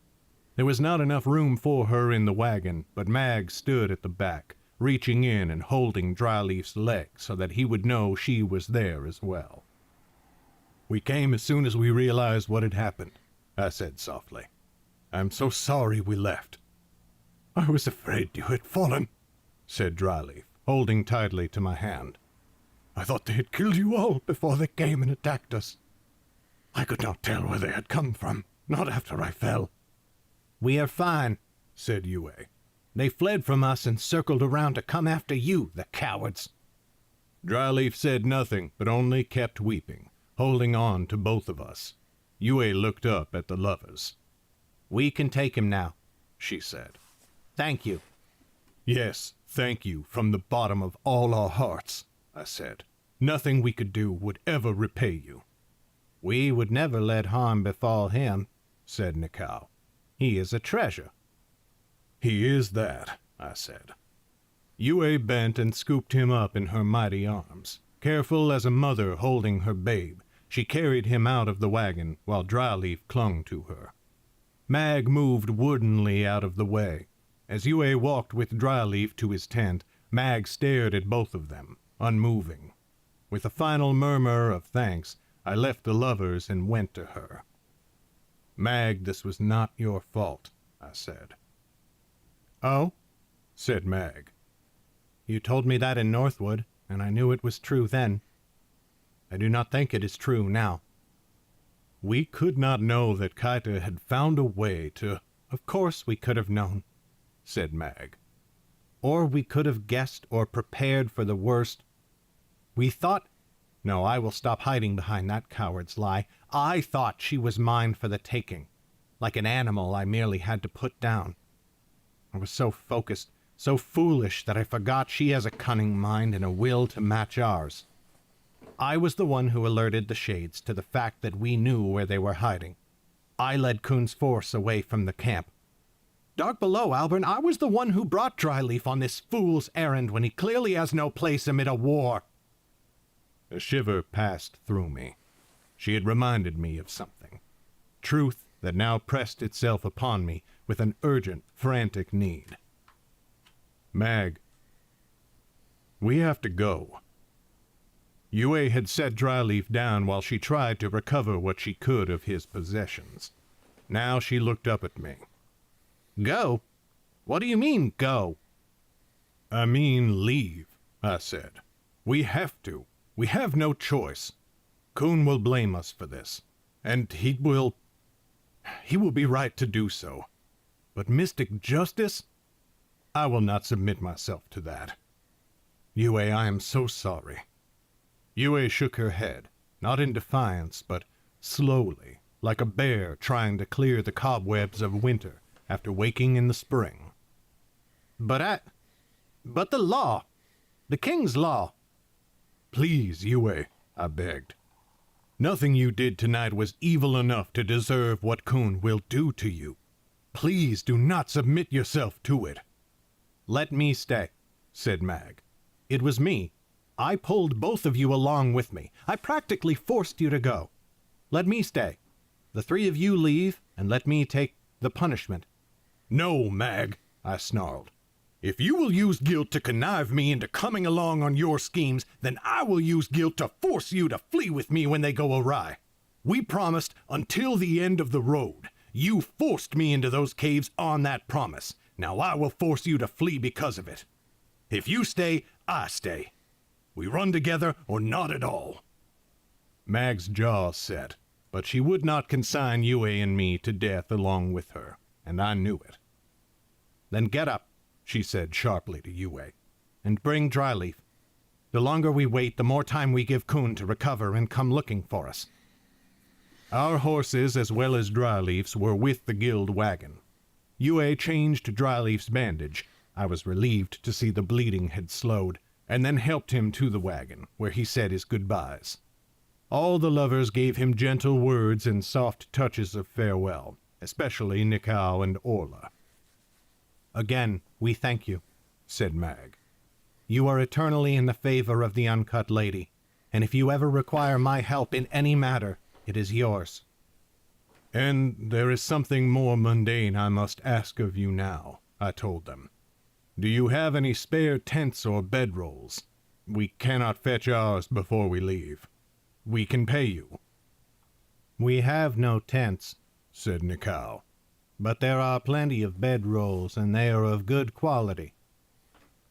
There was not enough room for her in the wagon, but Mag stood at the back, reaching in and holding Dryleaf's leg so that he would know she was there as well. "We came as soon as we realized what had happened," I said softly. "I'm so sorry we left." "I was afraid you had fallen," said Dryleaf, holding tightly to my hand. "I thought they had killed you all before they came and attacked us. I could not tell where they had come from, not after I fell." "We are fine," said Yue. "They fled from us and circled around to come after you, the cowards." Dryleaf said nothing, but only kept weeping, holding on to both of us. Yue looked up at the lovers. "We can take him now," she said. "Thank you." "Yes, thank you from the bottom of all our hearts," I said. "Nothing we could do would ever repay you." "We would never let harm befall him," said Nikau. "He is a treasure." "He is that," I said. Yue bent and scooped him up in her mighty arms. Careful as a mother holding her babe, she carried him out of the wagon while Dryleaf clung to her. Mag moved woodenly out of the way. As Yue walked with Dryleaf to his tent, Mag stared at both of them, unmoving. With a final murmur of thanks, I left the lovers and went to her. "Mag, this was not your fault," I said. "Oh?" said Mag. "You told me that in Northwood, and I knew it was true then. I do not think it is true now." "We could not know that Kaita had found a way to—" "Of course we could have known," said Mag. "Or we could have guessed or prepared for the worst. We thought— No, I will stop hiding behind that coward's lie. I thought she was mine for the taking, like an animal I merely had to put down. I was so focused, so foolish that I forgot she has a cunning mind and a will to match ours. I was the one who alerted the Shades to the fact that we knew where they were hiding. I led Kuhn's force away from the camp. Dark below, Albin, I was the one who brought Dryleaf on this fool's errand when he clearly has no place amid a war." A shiver passed through me. She had reminded me of something. Truth that now pressed itself upon me with an urgent, frantic need. "Mag, we have to go." Yue had set Dryleaf down while she tried to recover what she could of his possessions. Now she looked up at me. "Go? What do you mean, go?" "I mean leave," I said. "We have to. We have no choice. Kuhn will blame us for this, and he will be right to do so. But mystic justice? I will not submit myself to that. Yue, I am so sorry." Yue shook her head, not in defiance, but slowly, like a bear trying to clear the cobwebs of winter after waking in the spring. But the law, the king's law." "Please, Yue," I begged. "Nothing you did tonight was evil enough to deserve what Kuhn will do to you. Please do not submit yourself to it." Let me stay, said Mag. It was me. I pulled both of you along with me. I practically forced you to go. Let me stay. The three of you leave, and let me take the punishment. No, Mag, I snarled. If you will use guilt to connive me into coming along on your schemes, then I will use guilt to force you to flee with me when they go awry. We promised until the end of the road. You forced me into those caves on that promise. Now I will force you to flee because of it. If you stay, I stay. We run together or not at all. Mag's jaw set, but she would not consign Yue and me to death along with her, and I knew it. Then get up, she said sharply to Yue, and bring Dryleaf. The longer we wait, the more time we give Kun to recover and come looking for us. Our horses, as well as Dryleaf's, were with the guild wagon. Yue changed Dryleaf's bandage. I was relieved to see the bleeding had slowed, and then helped him to the wagon, where he said his goodbyes. All the lovers gave him gentle words and soft touches of farewell, especially Nikau and Orla. Again, we thank you, said Mag. You are eternally in the favor of the Uncut Lady, and if you ever require my help in any matter, it is yours. And there is something more mundane I must ask of you now, I told them. Do you have any spare tents or bedrolls? We cannot fetch ours before we leave. We can pay you. We have no tents, said Nikau, but there are plenty of bedrolls, and they are of good quality.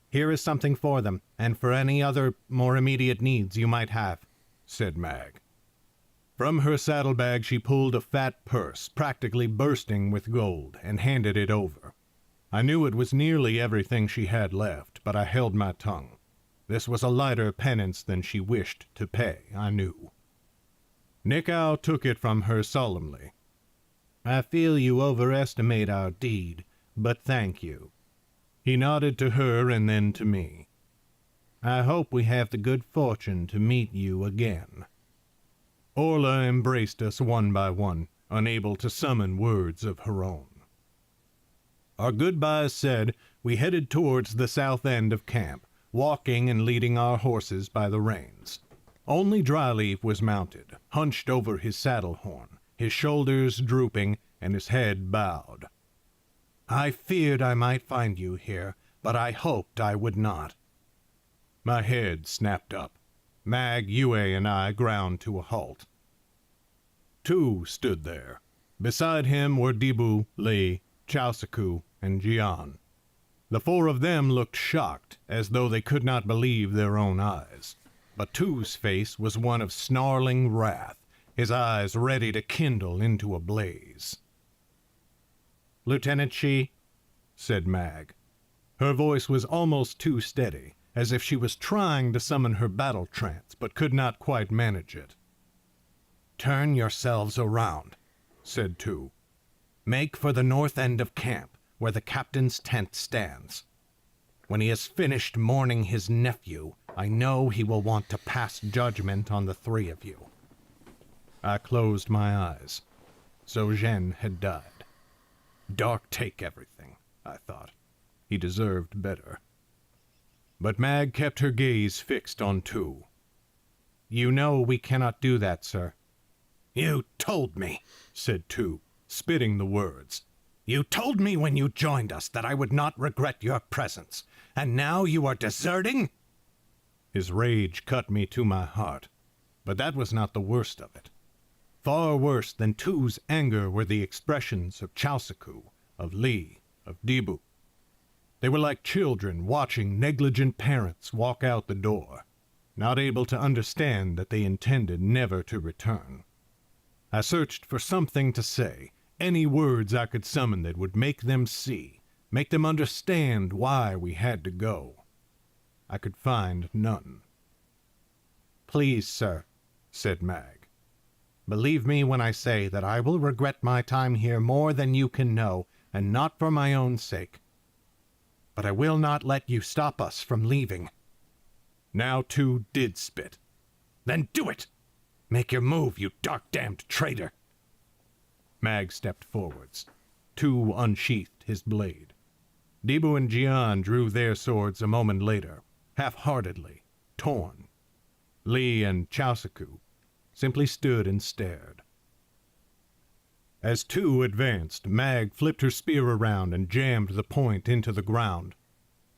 Here is something for them, and for any other more immediate needs you might have, said Mag. From her saddlebag she pulled a fat purse, practically bursting with gold, and handed it over. I knew it was nearly everything she had left, but I held my tongue. This was a lighter penance than she wished to pay, I knew. Nikau took it from her solemnly. I feel you overestimate our deed, but thank you. He nodded to her and then to me. I hope we have the good fortune to meet you again. Orla embraced us one by one, unable to summon words of her own. Our goodbyes said, we headed towards the south end of camp, walking and leading our horses by the reins. Only Dryleaf was mounted, hunched over his saddle horn, his shoulders drooping and his head bowed. I feared I might find you here, but I hoped I would not. My head snapped up. Mag, Yue, and I ground to a halt. Tu stood there. Beside him were Dibu, Li, Chausaku, and Jian. The four of them looked shocked, as though they could not believe their own eyes. But Tu's face was one of snarling wrath, his eyes ready to kindle into a blaze. Lieutenant Shi, said Mag. Her voice was almost too steady, as if she was trying to summon her battle trance, but could not quite manage it. Turn yourselves around, said Tu. Make for the north end of camp, where the captain's tent stands. When he has finished mourning his nephew, I know he will want to pass judgment on the three of you. I closed my eyes. So Zhen had died. Dark take everything, I thought. He deserved better. But Mag kept her gaze fixed on Tu. You know we cannot do that, sir. You told me, said Tu, spitting the words. You told me when you joined us that I would not regret your presence, and now you are deserting? His rage cut me to my heart, but that was not the worst of it. Far worse than Tu's anger were the expressions of Chausaku, of Li, of Dibu. They were like children watching negligent parents walk out the door, not able to understand that they intended never to return. I searched for something to say, any words I could summon that would make them see, make them understand why we had to go. I could find none. Please, sir, said Mag. Believe me when I say that I will regret my time here more than you can know, and not for my own sake. But I will not let you stop us from leaving. Now Tu did spit. Then do it! Make your move, you dark-damned traitor! Mag stepped forwards. Tu unsheathed his blade. Debu and Jian drew their swords a moment later, half-heartedly, torn. Li and Chausaku simply stood and stared. As two advanced, Mag flipped her spear around and jammed the point into the ground.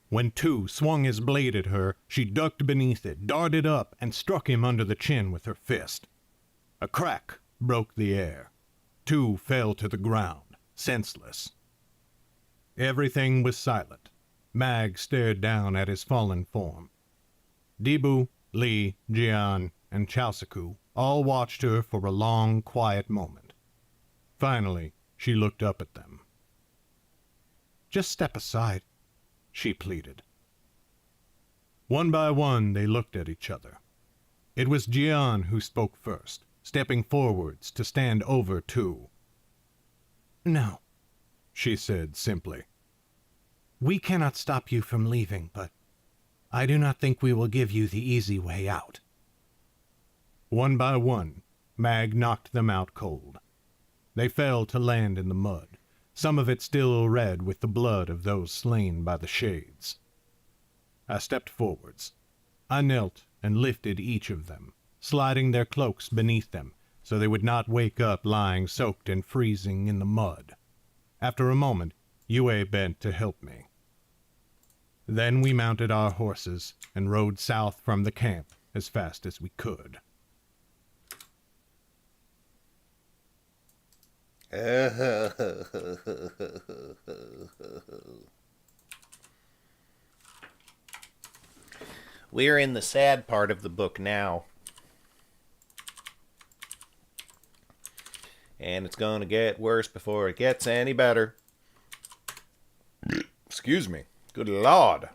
When two swung his blade at her, she ducked beneath it, darted up, and struck him under the chin with her fist. A crack broke the air. Two fell to the ground, senseless. Everything was silent. Mag stared down at his fallen form. Debu, Li, Jian, and Chausaku all watched her for a long, quiet moment. Finally, she looked up at them. "Just step aside," she pleaded. One by one, they looked at each other. It was Jian who spoke first, stepping forwards to stand over two. "No," she said simply. "We cannot stop you from leaving, but I do not think we will give you the easy way out." One by one, Mag knocked them out cold. They fell to land in the mud, some of it still red with the blood of those slain by the shades. I stepped forwards. I knelt and lifted each of them, sliding their cloaks beneath them so they would not wake up lying soaked and freezing in the mud. After a moment, Yue bent to help me. Then we mounted our horses and rode south from the camp as fast as we could. We're in the sad part of the book now. And it's going to get worse before it gets any better. Excuse me. Good Lord.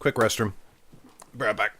Quick restroom. Be right back.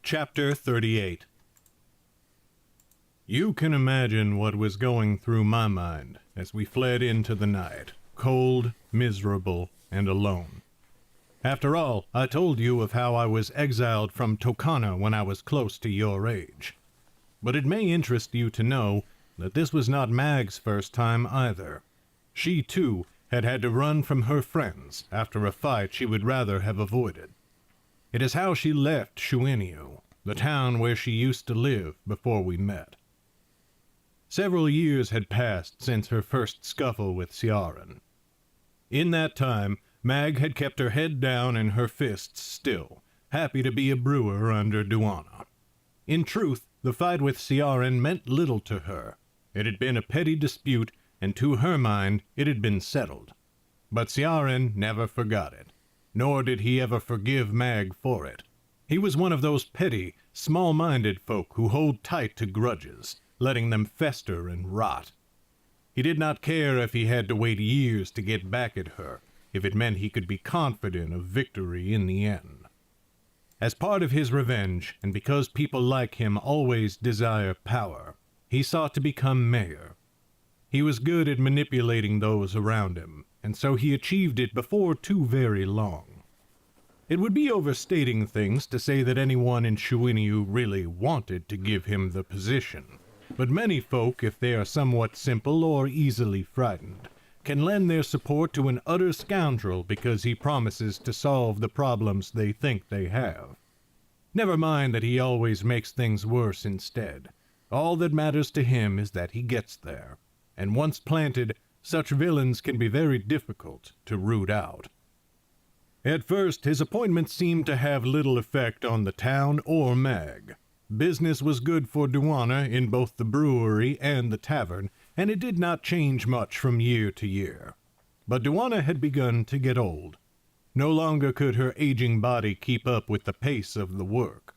Chapter 38. You can imagine what was going through my mind as we fled into the night, cold, miserable, and alone. After all, I told you of how I was exiled from Tokana when I was close to your age. But it may interest you to know that this was not Mag's first time either. She, too, had to run from her friends after a fight she would rather have avoided. It is how she left Shuinyu, the town where she used to live before we met. Several years had passed since her first scuffle with Ciaran. In that time, Mag had kept her head down and her fists still, happy to be a brewer under Duana. In truth, the fight with Ciaran meant little to her. It had been a petty dispute, and to her mind it had been settled. But Ciaran never forgot it, nor did he ever forgive Mag for it. He was one of those petty, small-minded folk who hold tight to grudges, letting them fester and rot. He did not care if he had to wait years to get back at her, if it meant he could be confident of victory in the end. As part of his revenge, and because people like him always desire power, he sought to become mayor. He was good at manipulating those around him, and so he achieved it before too very long. It would be overstating things to say that anyone in Shuinyu really wanted to give him the position, but many folk, if they are somewhat simple or easily frightened, can lend their support to an utter scoundrel because he promises to solve the problems they think they have. Never mind that he always makes things worse instead. All that matters to him is that he gets there, and once planted, such villains can be very difficult to root out. At first, his appointment seemed to have little effect on the town or Mag. Business was good for Duana in both the brewery and the tavern, and it did not change much from year to year. But Duana had begun to get old. No longer could her aging body keep up with the pace of the work.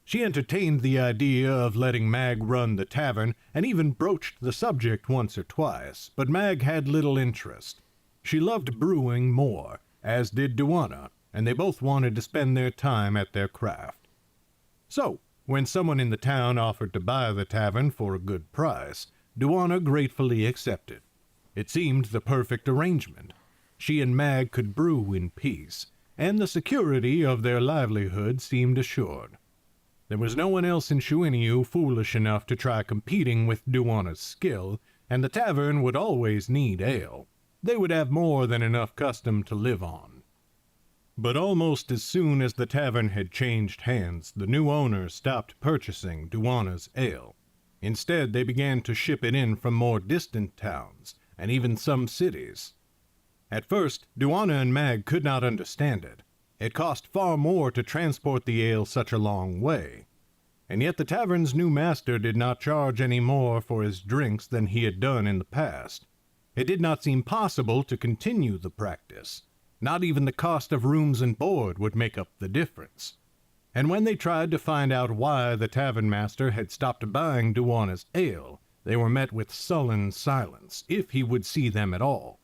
She entertained the idea of letting Mag run the tavern, and even broached the subject once or twice, but Mag had little interest. She loved brewing more, as did Duana, and they both wanted to spend their time at their craft. So, when someone in the town offered to buy the tavern for a good price, Duana gratefully accepted. It seemed the perfect arrangement. She and Mag could brew in peace, and the security of their livelihood seemed assured. There was no one else in Shuinyu foolish enough to try competing with Duana's skill, and the tavern would always need ale. They would have more than enough custom to live on. But almost as soon as the tavern had changed hands, the new owners stopped purchasing Duana's ale. Instead, they began to ship it in from more distant towns, and even some cities. At first, Duana and Mag could not understand it. It cost far more to transport the ale such a long way. And yet the tavern's new master did not charge any more for his drinks than he had done in the past. It did not seem possible to continue the practice. Not even the cost of rooms and board would make up the difference. And when they tried to find out why the tavern master had stopped buying Duana's ale, they were met with sullen silence, if he would see them at all.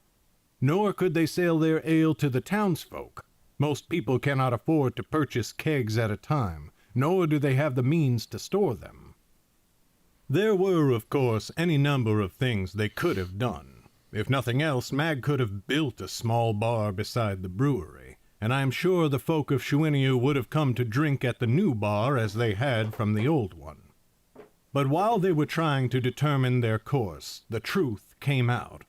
Nor could they sell their ale to the townsfolk. Most people cannot afford to purchase kegs at a time, nor do they have the means to store them. There were, of course, any number of things they could have done. If nothing else, Mag could have built a small bar beside the brewery, and I am sure the folk of Shuinyu would have come to drink at the new bar as they had from the old one. But while they were trying to determine their course, the truth came out.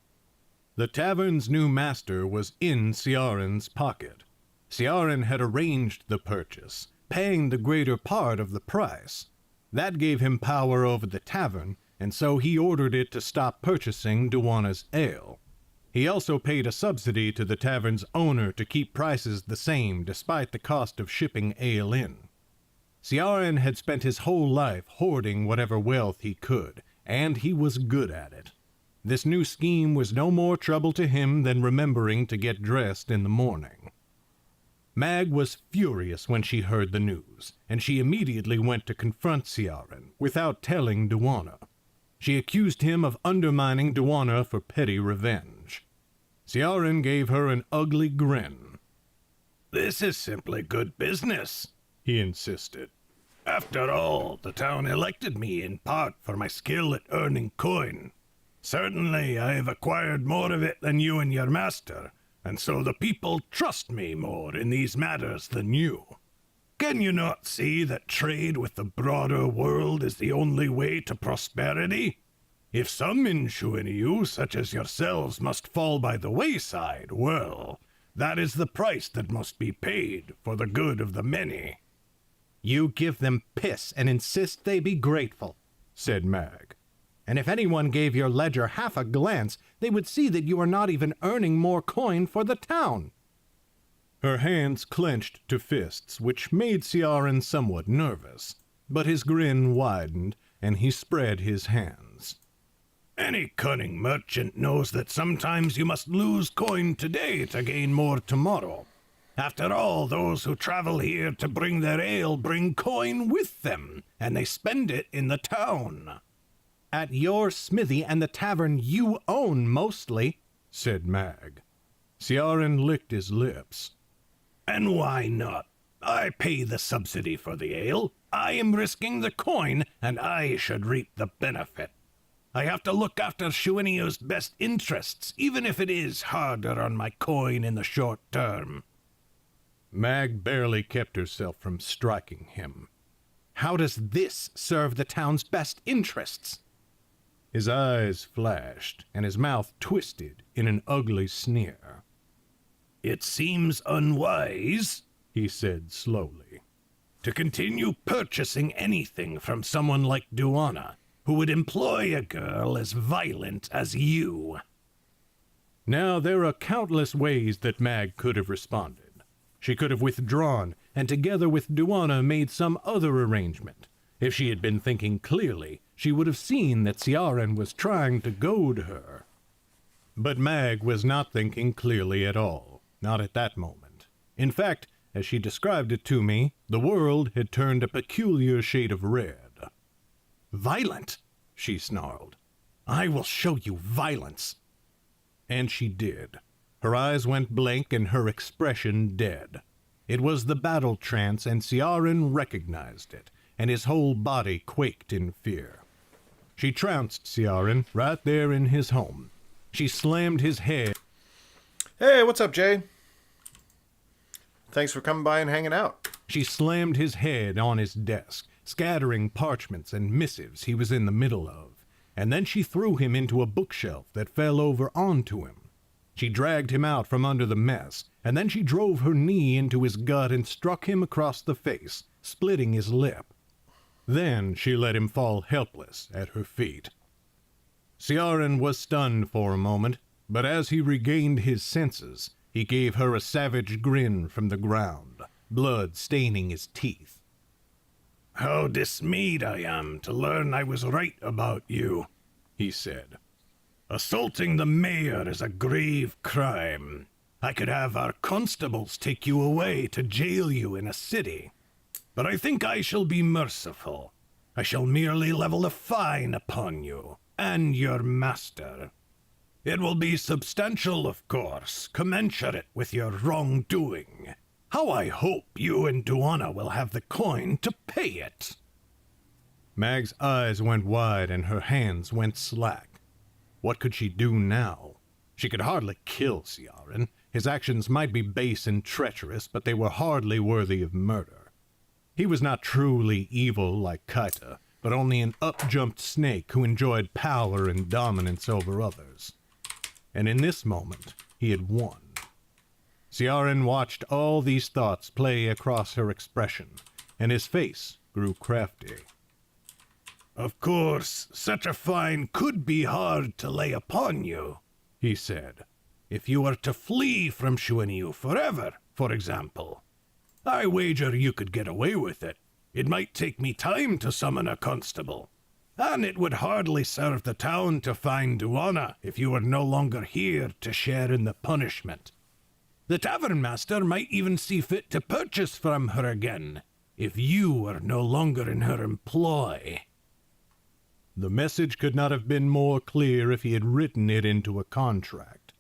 The tavern's new master was in Ciaran's pocket. Ciaran had arranged the purchase, paying the greater part of the price. That gave him power over the tavern, and so he ordered it to stop purchasing Duana's ale. He also paid a subsidy to the tavern's owner to keep prices the same despite the cost of shipping ale in. Ciaran had spent his whole life hoarding whatever wealth he could, and he was good at it. This new scheme was no more trouble to him than remembering to get dressed in the morning. Mag was furious when she heard the news, and she immediately went to confront Ciaran without telling Duana. She accused him of undermining Duana for petty revenge. Ciaran gave her an ugly grin. "This is simply good business," he insisted. After all, the town elected me in part for my skill at earning coin. Certainly, I have acquired more of it than you and your master, and so the people trust me more in these matters than you. Can you not see that trade with the broader world is the only way to prosperity? If some in Shuiniu, such as yourselves, must fall by the wayside, well, that is the price that must be paid for the good of the many. You give them piss and insist they be grateful, said Mag. And if anyone gave your ledger half a glance, they would see that you are not even earning more coin for the town. Her hands clenched to fists, which made Ciaran somewhat nervous, but his grin widened, and he spread his hands. Any cunning merchant knows that sometimes you must lose coin today to gain more tomorrow. After all, those who travel here to bring their ale bring coin with them, and they spend it in the town. At your smithy and the tavern you own mostly, said Mag. Ciaran licked his lips. And why not? I pay the subsidy for the ale. I am risking the coin, and I should reap the benefit. I have to look after Shuiniu's best interests, even if it is harder on my coin in the short term. Mag barely kept herself from striking him. How does this serve the town's best interests? His eyes flashed, and his mouth twisted in an ugly sneer. It seems unwise, he said slowly, to continue purchasing anything from someone like Duana, who would employ a girl as violent as you. Now, there are countless ways that Mag could have responded. She could have withdrawn, and together with Duana made some other arrangement. If she had been thinking clearly, she would have seen that Ciaran was trying to goad her. But Mag was not thinking clearly at all, not at that moment. In fact, as she described it to me, the world had turned a peculiar shade of red. Violent, she snarled. I will show you violence. And she did. Her eyes went blank and her expression dead. It was the battle trance, and Ciaran recognized it, and his whole body quaked in fear. She trounced Ciaran right there in his home. She slammed his head. Hey, what's up, Jay? Thanks for coming by and hanging out. She slammed his head on his desk, scattering parchments and missives he was in the middle of, and then she threw him into a bookshelf that fell over onto him. She dragged him out from under the mess, and then she drove her knee into his gut and struck him across the face, splitting his lip. Then she let him fall helpless at her feet. Ciaran was stunned for a moment, but as he regained his senses, he gave her a savage grin from the ground, blood staining his teeth. How dismayed I am to learn I was right about you, he said. Assaulting the mayor is a grave crime. I could have our constables take you away to jail you in a city. But I think I shall be merciful. I shall merely level a fine upon you, and your master. It will be substantial, of course, commensurate with your wrongdoing. How I hope you and Duana will have the coin to pay it. Mag's eyes went wide and her hands went slack. What could she do now? She could hardly kill Ciaran. His actions might be base and treacherous, but they were hardly worthy of murder. He was not truly evil like Kaita, but only an up-jumped snake who enjoyed power and dominance over others. And in this moment, he had won. Ciaran watched all these thoughts play across her expression, and his face grew crafty. Of course, such a fine could be hard to lay upon you, he said. If you were to flee from Shuiniu forever, for example. I wager you could get away with it. It might take me time to summon a constable. And it would hardly serve the town to find Duana if you were no longer here to share in the punishment. The tavern master might even see fit to purchase from her again, if you were no longer in her employ. The message could not have been more clear if he had written it into a contract.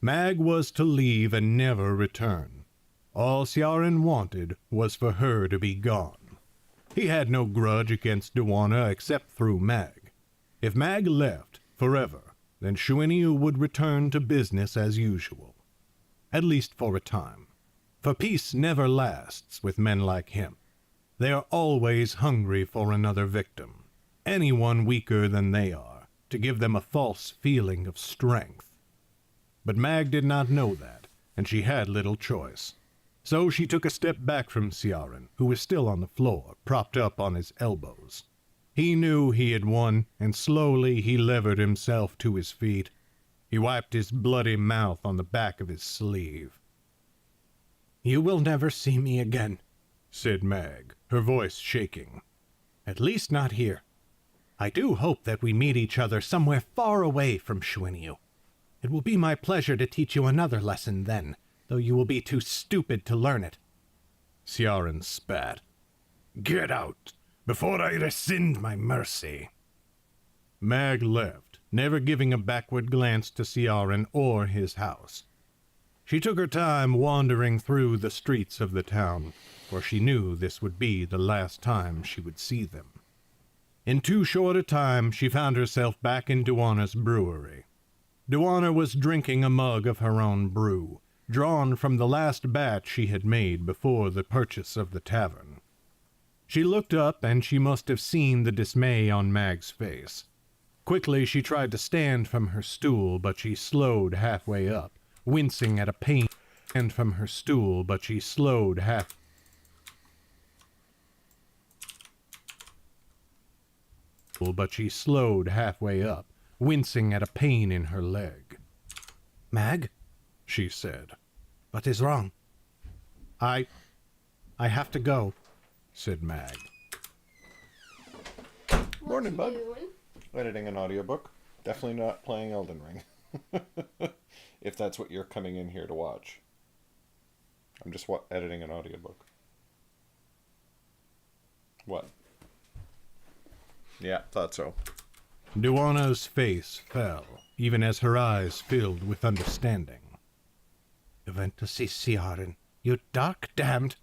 Mag was to leave and never return. All Ciaran wanted was for her to be gone. He had no grudge against Duana except through Mag. If Mag left forever, then Shuiniu would return to business as usual. At least for a time. For peace never lasts with men like him. They are always hungry for another victim, anyone weaker than they are, to give them a false feeling of strength. But Mag did not know that, and she had little choice. So she took a step back from Ciaran, who was still on the floor, propped up on his elbows. He knew he had won, and slowly he levered himself to his feet. He wiped his bloody mouth on the back of his sleeve. "You will never see me again," said Mag, her voice shaking. "At least not here. I do hope that we meet each other somewhere far away from Shuiniu. It will be my pleasure to teach you another lesson then, though you will be too stupid to learn it." Ciaran spat. "Get out, before I rescind my mercy." Mag left, never giving a backward glance to Ciaran or his house. She took her time wandering through the streets of the town, for she knew this would be the last time she would see them. In too short a time, she found herself back in Duana's brewery. Duana was drinking a mug of her own brew, drawn from the last batch she had made before the purchase of the tavern. She looked up, and she must have seen the dismay on Mag's face. Quickly she tried to stand from her stool, but she slowed halfway up, wincing at a pain, and from her stool, but she slowed halfway up, wincing at a pain in her leg. "Mag," she said, "what is wrong?" I have to go," said Mag. Morning, bud. Editing an audiobook. Definitely not playing Elden Ring. If that's what you're coming in here to watch. I'm just editing an audiobook. What? Yeah, thought so. Duana's face fell, even as her eyes filled with understanding. "You went to see Ciaran, you dark damned."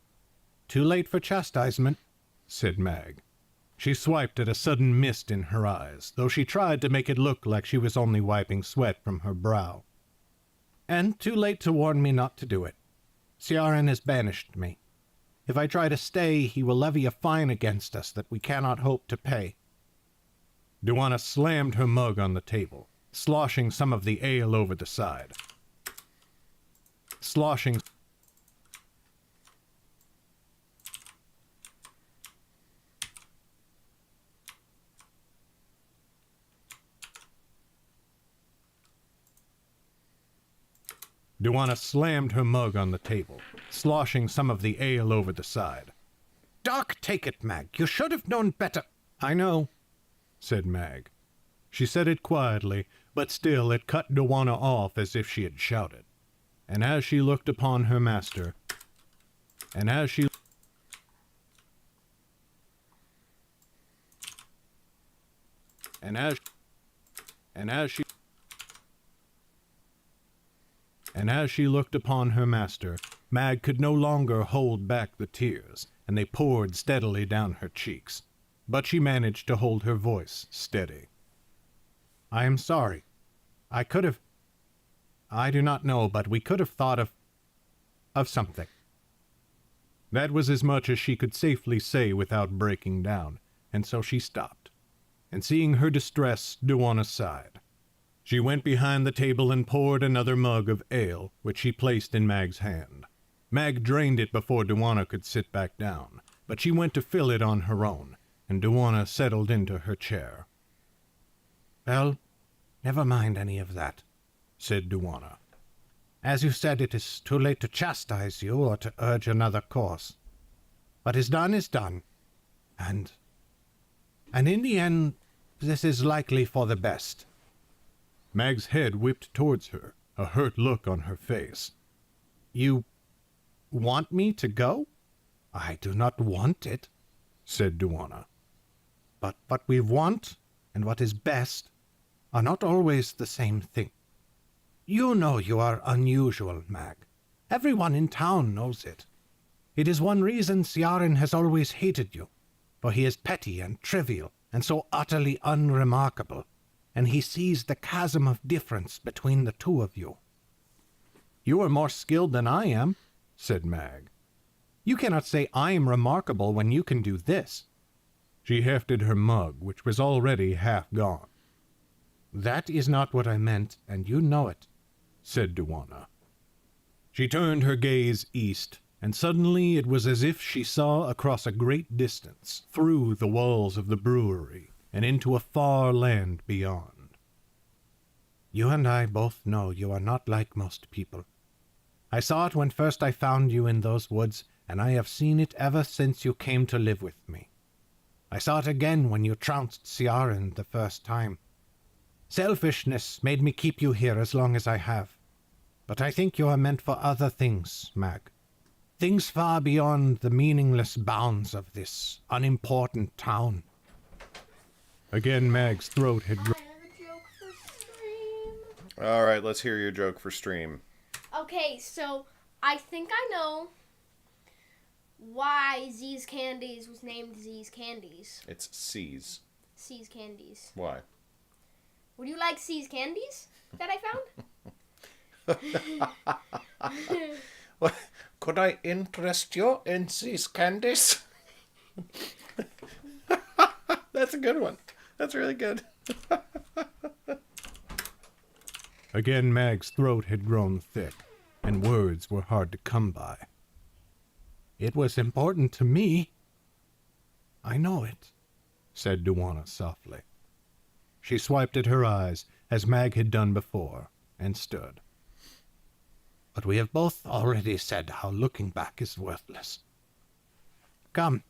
"Too late for chastisement," said Mag. She swiped at a sudden mist in her eyes, though she tried to make it look like she was only wiping sweat from her brow. "And too late to warn me not to do it. Ciaran has banished me. If I try to stay, he will levy a fine against us that we cannot hope to pay." Duana slammed her mug on the table, sloshing some of the ale over the side. Duana slammed her mug on the table, sloshing some of the ale over the side. "Doc, take it, Mag. You should have known better." "I know," said Mag. She said it quietly, but still it cut Duana off as if she had shouted. And as she looked upon her master, and as she looked upon her master, Mag could no longer hold back the tears, and they poured steadily down her cheeks. But she managed to hold her voice steady. "I am sorry. I do not know, but we could have thought of something." That was as much as she could safely say without breaking down, and so she stopped. And seeing her distress, Duana sighed. She went behind the table and poured another mug of ale, which she placed in Mag's hand. Mag drained it before Duana could sit back down, but she went to fill it on her own, and Duana settled into her chair. "Well, never mind any of that," said Duana. "As you said, it is too late to chastise you or to urge another course. What is done, and in the end, this is likely for the best." Mag's head whipped towards her, a hurt look on her face. "You want me to go?" "I do not want it," said Duana. "But what we want, and what is best, are not always the same thing. You know you are unusual, Mag. Everyone in town knows it. It is one reason Ciaran has always hated you. for he is petty and trivial, and so utterly unremarkable, and he sees the chasm of difference between the two of you." "You are more skilled than I am," said Mag. "You cannot say I am remarkable when you can do this." She hefted her mug, which was already half gone. "That is not what I meant, and you know it," said Duana. She turned her gaze east, and suddenly it was as if she saw across a great distance, through the walls of the brewery, and into a far land beyond. "You and I both know you are not like most people. I saw it when first I found you in those woods, and I have seen it ever since you came to live with me. I saw it again when you trounced Ciaran the first time. Selfishness made me keep you here as long as I have. But I think you are meant for other things, Mag. Things far beyond the meaningless bounds of this unimportant town." Again, Mag's throat had I have a joke for stream. All right, let's hear your joke for stream. Okay, so I think I know why Z's Candies was named Z's Candies. It's C's. C's Candies. Why? Would you like C's Candies that I found? What? Could I interest you in C's candies? That's a good one. That's really good. Again, Mag's throat had grown thick, and words were hard to come by. "It was important to me." "I know it," said Duana softly. She swiped at her eyes, as Mag had done before, and stood. "But we have both already said how looking back is worthless. Come,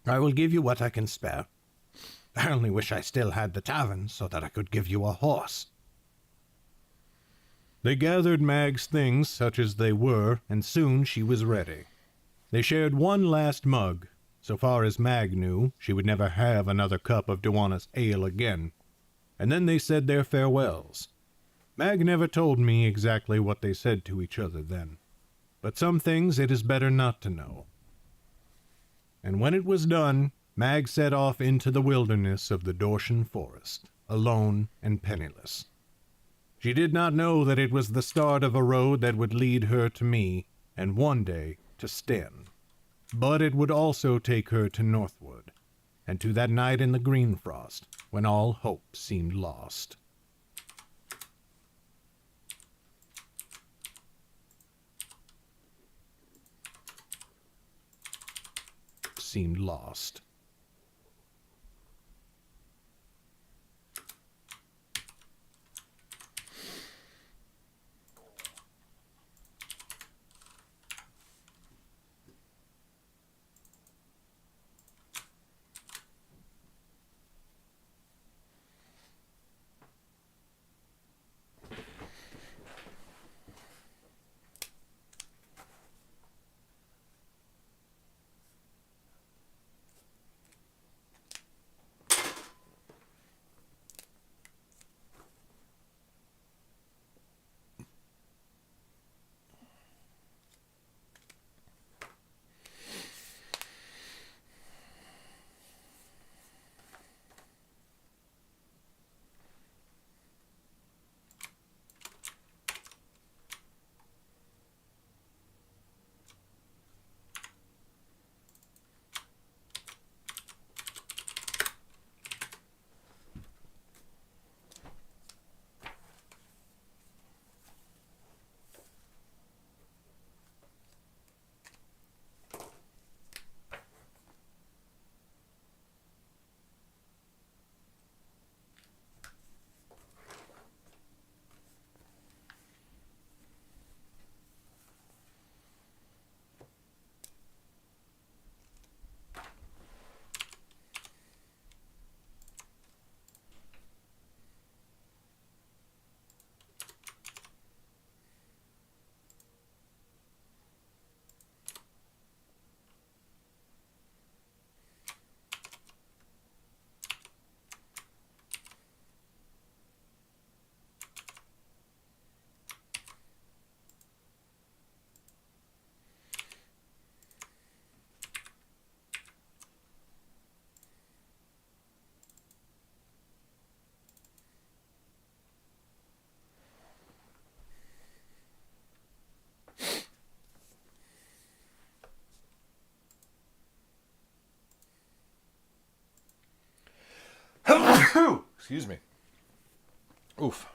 I will give you what I can spare. I only wish I still had the tavern so that I could give you a horse." They gathered Mag's things, such as they were, and soon she was ready. They shared one last mug. So far as Mag knew, she would never have another cup of Duana's ale again. And then they said their farewells. Mag never told me exactly what they said to each other then, but some things it is better not to know. And when it was done, Mag set off into the wilderness of the Dortian forest, alone and penniless. She did not know that it was the start of a road that would lead her to me, and one day to Sten. But it would also take her to Northwood, and to that night in the green frost, when all hope seemed lost. Seemed lost. Excuse me. Oof.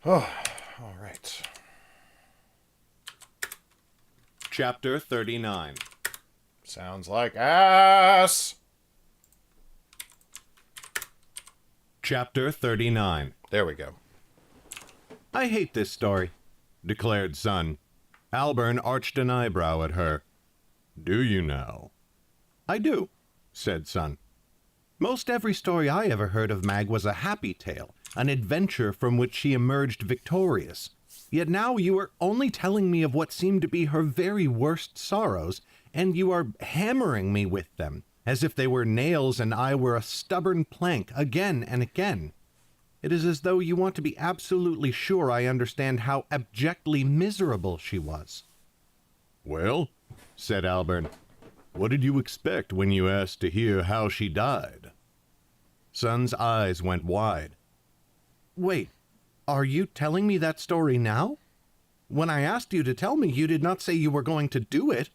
Oh, all right. Chapter 39. Sounds like ass. Chapter 39. There we go. I hate this story, declared Son. Alburn arched an eyebrow at her. Do you now? I do, said Son. Most every story I ever heard of Mag was a happy tale, an adventure from which she emerged victorious. Yet now you are only telling me of what seemed to be her very worst sorrows, and you are hammering me with them, as if they were nails and I were a stubborn plank, again and again. It is as though you want to be absolutely sure I understand how abjectly miserable she was. Well, said Alburn, what did you expect when you asked to hear how she died? Son's eyes went wide. Wait, are you telling me that story now? When I asked you to tell me, you did not say you were going to do it.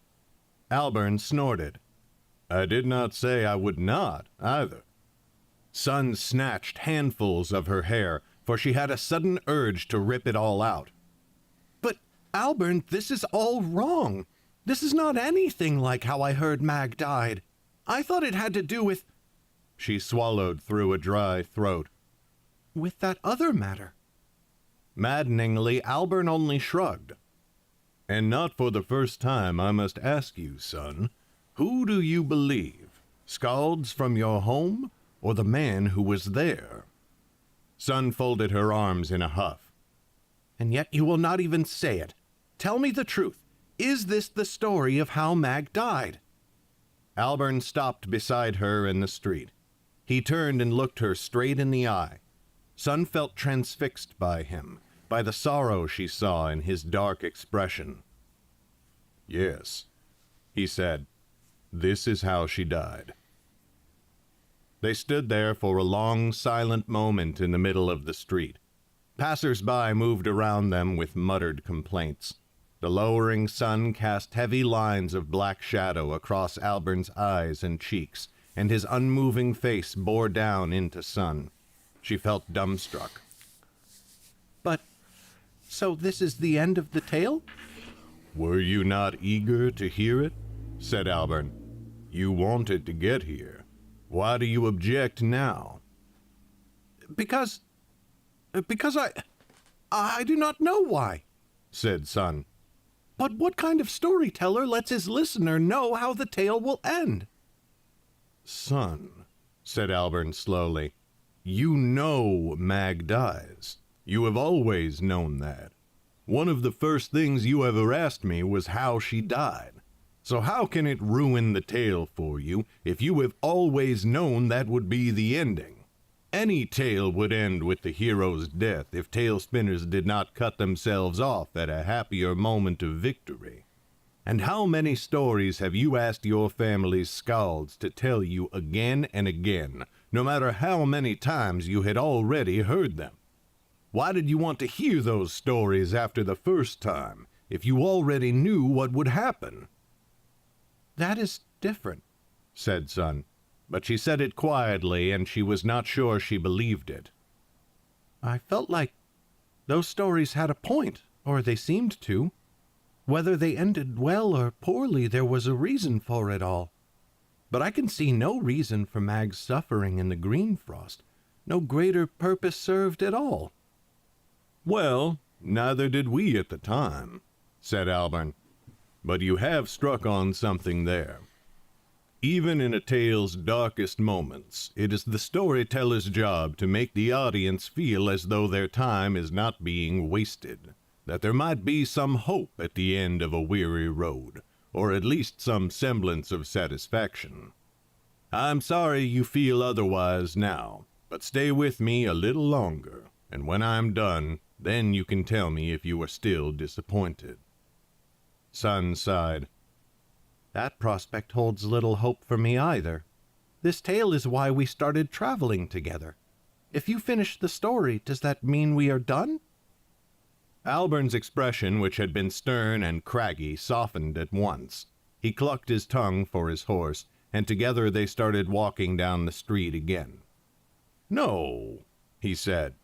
Alburn snorted. I did not say I would not, either. Son snatched handfuls of her hair, for she had a sudden urge to rip it all out. But, Alburn, this is all wrong. This is not anything like how I heard Mag died. I thought it had to do with... She swallowed through a dry throat. With that other matter. Maddeningly, Alburn only shrugged. And not for the first time, I must ask you, son, who do you believe? Scalds from your home, or the man who was there? Son folded her arms in a huff. And yet you will not even say it. Tell me the truth. Is this the story of how Mag died? Alburn stopped beside her in the street. He turned and looked her straight in the eye. Son felt transfixed by him, by the sorrow she saw in his dark expression. Yes, he said, this is how she died. They stood there for a long, silent moment in the middle of the street. Passers-by moved around them with muttered complaints. The lowering sun cast heavy lines of black shadow across Alburn's eyes and cheeks, and his unmoving face bore down into Son. She felt dumbstruck. But, so this is the end of the tale? Were you not eager to hear it? Said Alburn. You wanted to get here. Why do you object now? Because I do not know why, said Son. But what kind of storyteller lets his listener know how the tale will end? Son, said Alburn slowly, you know Mag dies. You have always known that. One of the first things you ever asked me was how she died. So how can it ruin the tale for you if you have always known that would be the ending? Any tale would end with the hero's death if tale spinners did not cut themselves off at a happier moment of victory. And how many stories have you asked your family's scalds to tell you again and again, no matter how many times you had already heard them? Why did you want to hear those stories after the first time, if you already knew what would happen? That is different, said Son, but she said it quietly, and she was not sure she believed it. I felt like those stories had a point, or they seemed to. Whether they ended well or poorly, there was a reason for it all. But I can see no reason for Mag's suffering in the green frost, no greater purpose served at all. Well, neither did we at the time, said Alburn. But you have struck on something there. Even in a tale's darkest moments, it is the storyteller's job to make the audience feel as though their time is not being wasted, that there might be some hope at the end of a weary road, or at least some semblance of satisfaction. I'm sorry you feel otherwise now, but stay with me a little longer, and when I'm done, then you can tell me if you are still disappointed. Son sighed. That prospect holds little hope for me either. This tale is why we started traveling together. If you finish the story, does that mean we are done? Alburn's expression, which had been stern and craggy, softened at once. He clucked his tongue for his horse, and together they started walking down the street again. No, he said.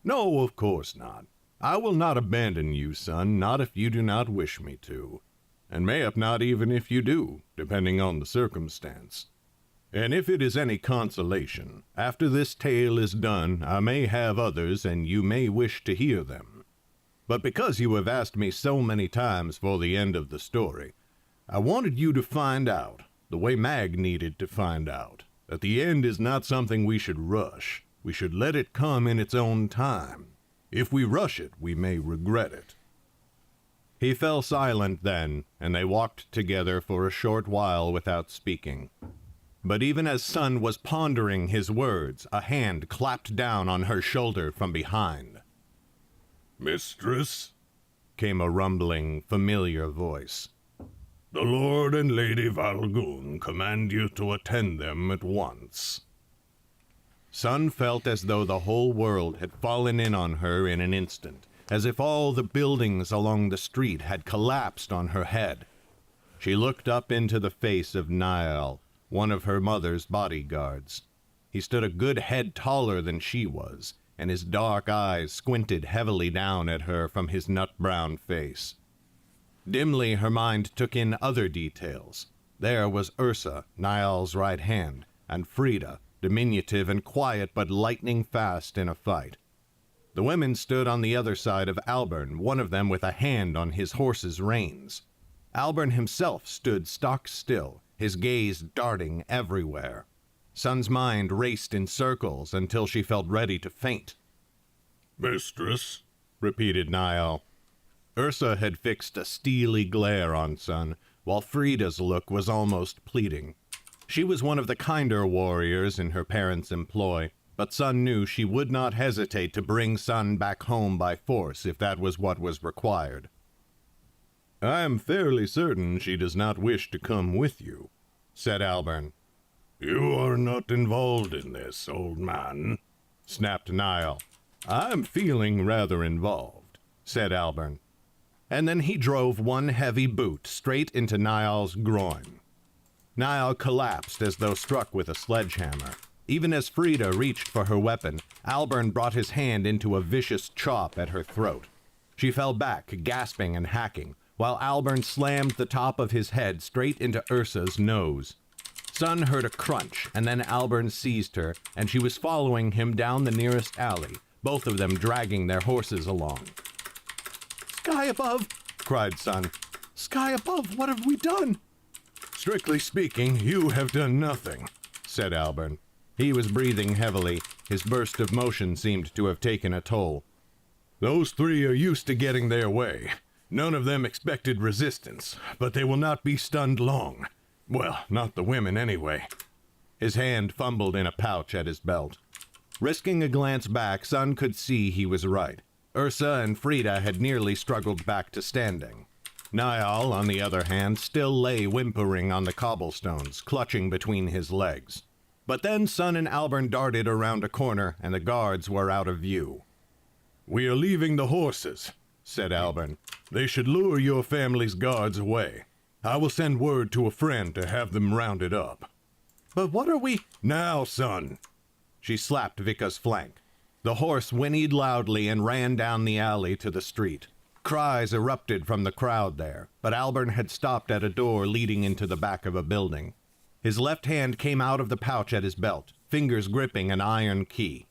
No, of course not. I will not abandon you, son, not if you do not wish me to, and mayhap not even if you do, depending on the circumstance. And if it is any consolation, after this tale is done, I may have others, and you may wish to hear them. But because you have asked me so many times for the end of the story, I wanted you to find out, the way Mag needed to find out, that the end is not something we should rush. We should let it come in its own time. If we rush it, we may regret it. He fell silent then, and they walked together for a short while without speaking. But even as Sun was pondering his words, a hand clapped down on her shoulder from behind. "Mistress," came a rumbling, familiar voice. "the Lord and Lady Valgoon command you to attend them at once." Sun felt as though the whole world had fallen in on her in an instant, as if all the buildings along the street had collapsed on her head. She looked up into the face of Niall, one of her mother's bodyguards. He stood a good head taller than she was, and his dark eyes squinted heavily down at her from his nut-brown face. Dimly her mind took in other details. There was Ursa, Niall's right hand, and Frida, diminutive and quiet but lightning fast in a fight. The women stood on the other side of Albern, one of them with a hand on his horse's reins. Albern himself stood stock still, his gaze darting everywhere. Sun's mind raced in circles until she felt ready to faint. "Mistress," repeated Niall. Ursa had fixed a steely glare on Sun, while Frida's look was almost pleading. She was one of the kinder warriors in her parents' employ, but Sun knew she would not hesitate to bring Sun back home by force if that was what was required. "I am fairly certain she does not wish to come with you," said Albern. "You are not involved in this, old man," snapped Niall. "I'm feeling rather involved," said Albern. And then he drove one heavy boot straight into Niall's groin. Niall collapsed as though struck with a sledgehammer. Even as Frida reached for her weapon, Albern brought his hand into a vicious chop at her throat. She fell back, gasping and hacking, while Albern slammed the top of his head straight into Ursa's nose. Sun heard a crunch, and then Albern seized her, and she was following him down the nearest alley, both of them dragging their horses along. "Sky above!" cried Sun. "Sky above, what have we done?" "Strictly speaking, you have done nothing," said Albern. He was breathing heavily. His burst of motion seemed to have taken a toll. "Those three are used to getting their way. None of them expected resistance, but they will not be stunned long. Well, not the women, anyway." His hand fumbled in a pouch at his belt. Risking a glance back, Sun could see he was right. Ursa and Frida had nearly struggled back to standing. Niall, on the other hand, still lay whimpering on the cobblestones, clutching between his legs. But then Sun and Albern darted around a corner, and the guards were out of view. "We are leaving the horses," said Albern. "They should lure your family's guards away. I will send word to a friend to have them rounded up." "But what are we—" "Now, son!" She slapped Vika's flank. The horse whinnied loudly and ran down the alley to the street. Cries erupted from the crowd there, but Albern had stopped at a door leading into the back of a building. His left hand came out of the pouch at his belt, fingers gripping an iron key.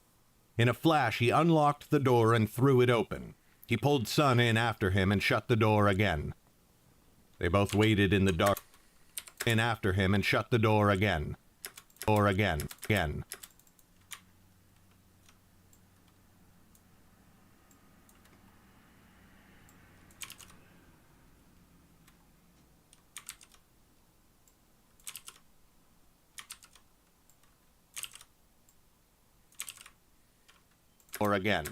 In a flash, he unlocked the door and threw it open. He pulled Sun in after him and shut the door again. They both waited in the dark in after him and shut the door again. Or again. Or again.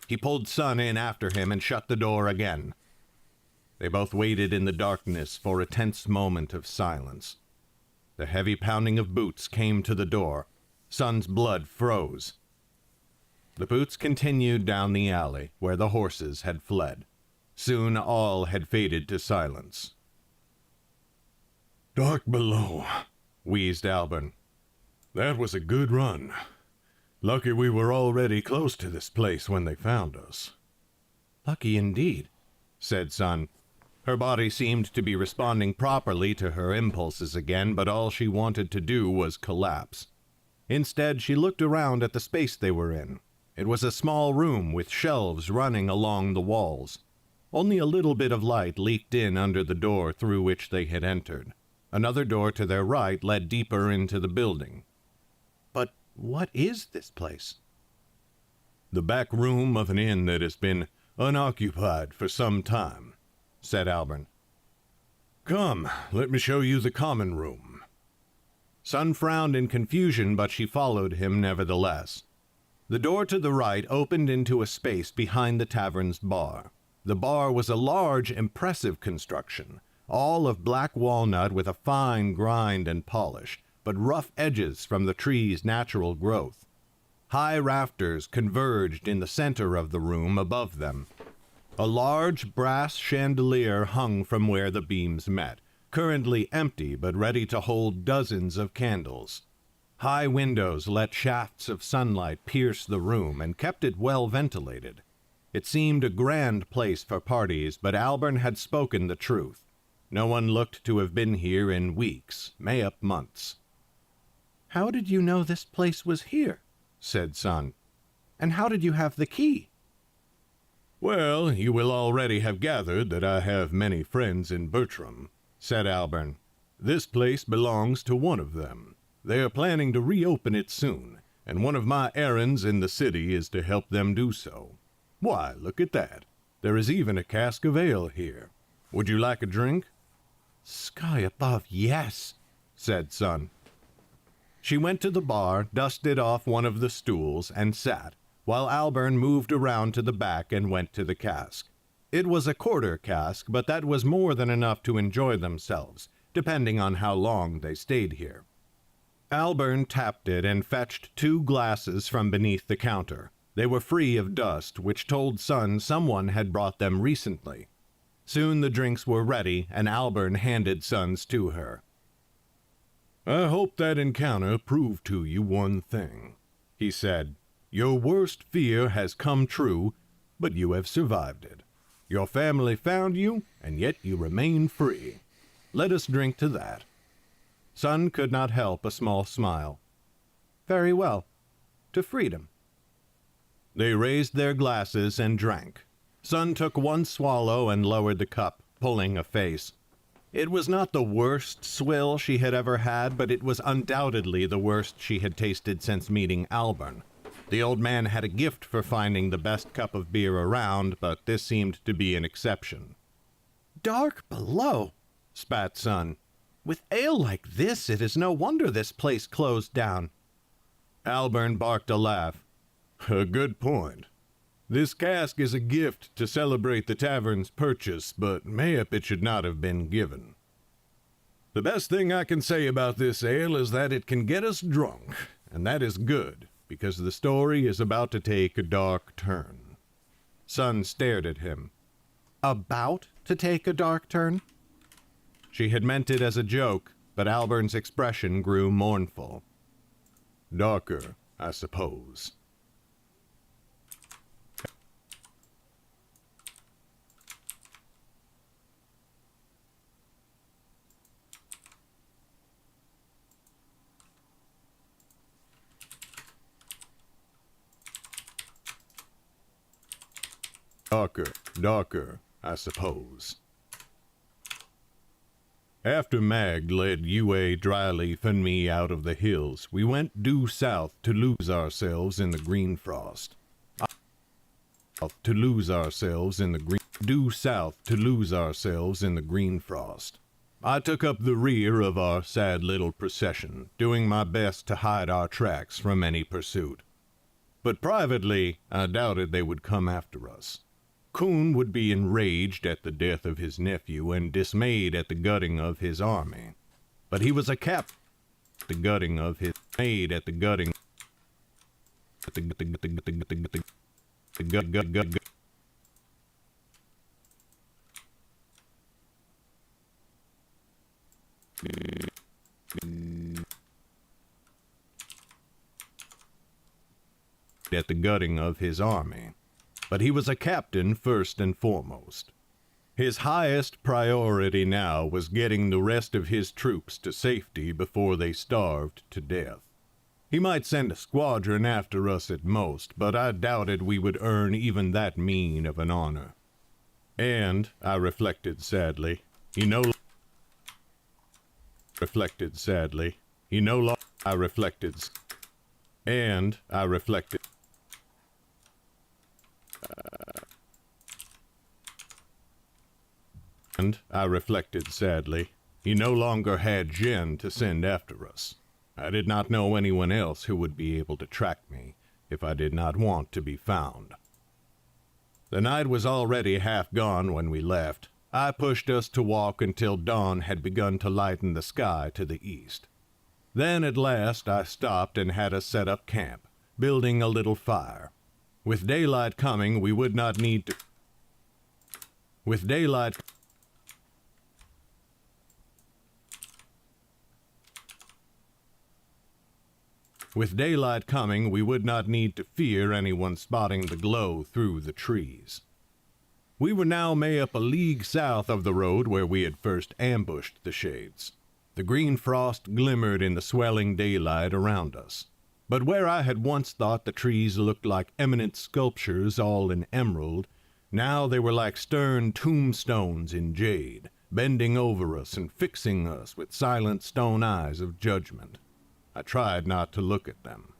He pulled Sun in after him and shut the door again. They both waited in the darkness for a tense moment of silence. The heavy pounding of boots came to the door. Sun's blood froze. The boots continued down the alley where the horses had fled. Soon all had faded to silence. Dark below, wheezed Albin. that was a good run. Lucky we were already close to this place when they found us. Lucky indeed, said Sun. Her body seemed to be responding properly to her impulses again, but all she wanted to do was collapse. Instead, she looked around at the space they were in. It was a small room with shelves running along the walls. Only a little bit of light leaked in under the door through which they had entered. Another door to their right led deeper into the building. But what is this place? The back room of an inn that has been unoccupied for some time, said Albin. Come, let me show you the common room. Sun frowned in confusion, but she followed him nevertheless. The door to the right opened into a space behind the tavern's bar. The bar was a large, impressive construction, all of black walnut with a fine grind and polish, but rough edges from the tree's natural growth. High rafters converged in the center of the room above them. A large brass chandelier hung from where the beams met, currently empty but ready to hold dozens of candles. High windows let shafts of sunlight pierce the room and kept it well ventilated. It seemed a grand place for parties, but Albin had spoken the truth. No one looked to have been here in weeks, mayhap months. "How did you know this place was here?" said Sun. "And how did you have the key?" Well, you will already have gathered that I have many friends in Bertram, said Albin. This place belongs to one of them. They are planning to reopen it soon, and one of my errands in the city is to help them do so. Why, look at that. There is even a cask of ale here. Would you like a drink? Sky above, yes, said Sun. She went to the bar, dusted off one of the stools, and sat, while Albin moved around to the back and went to the cask. It was a quarter cask, but that was more than enough to enjoy themselves, depending on how long they stayed here. Albin tapped it and fetched 2 glasses from beneath the counter. They were free of dust, which told Sun someone had brought them recently. Soon the drinks were ready, and Albin handed Sun's to her. I hope that encounter proved to you one thing, he said. Your worst fear has come true, but you have survived it. Your family found you, and yet you remain free. Let us drink to that. Sun could not help a small smile. Very well. To freedom. They raised their glasses and drank. Sun took one swallow and lowered the cup, pulling a face. It was not the worst swill she had ever had, but it was undoubtedly the worst she had tasted since meeting Albin. The old man had a gift for finding the best cup of beer around, but this seemed to be an exception. Dark below, spat Sun. With ale like this, it is no wonder this place closed down. Albin barked a laugh. A good point. This cask is a gift to celebrate the tavern's purchase, but mayhap it should not have been given. The best thing I can say about this ale is that it can get us drunk, and that is good, because the story is about to take a dark turn. Sun stared at him. About to take a dark turn? She had meant it as a joke, but Albin's expression grew mournful. Darker, I suppose. Darker, I suppose. After Mag led Yue, Dryleaf, and me out of the hills, we went due south to lose ourselves in the green frost. Due south to lose ourselves in the green frost. I took up the rear of our sad little procession, doing my best to hide our tracks from any pursuit. But privately, I doubted they would come after us. Kuhn would be enraged at the death of his nephew and dismayed at the gutting of his army. But he was a the gutting of his made at the gutting at the gutting of his army, but he was a captain first and foremost. His highest priority now was getting the rest of his troops to safety before they starved to death. He might send a squadron after us at most, but I doubted we would earn even that mean of an honor. And, I reflected sadly, he no longer had Jen to send after us. I did not know anyone else who would be able to track me if I did not want to be found. The night was already half gone when we left. I pushed us to walk until dawn had begun to lighten the sky to the east. Then at last I stopped and had us set up camp, building a little fire. With daylight coming, we would not need to... With daylight coming, we would not need to fear anyone spotting the glow through the trees. We were now may up a league south of the road where we had first ambushed the shades. The green frost glimmered in the swelling daylight around us. But where I had once thought the trees looked like eminent sculptures all in emerald, now they were like stern tombstones in jade, bending over us and fixing us with silent stone eyes of judgment. I tried not to look at them.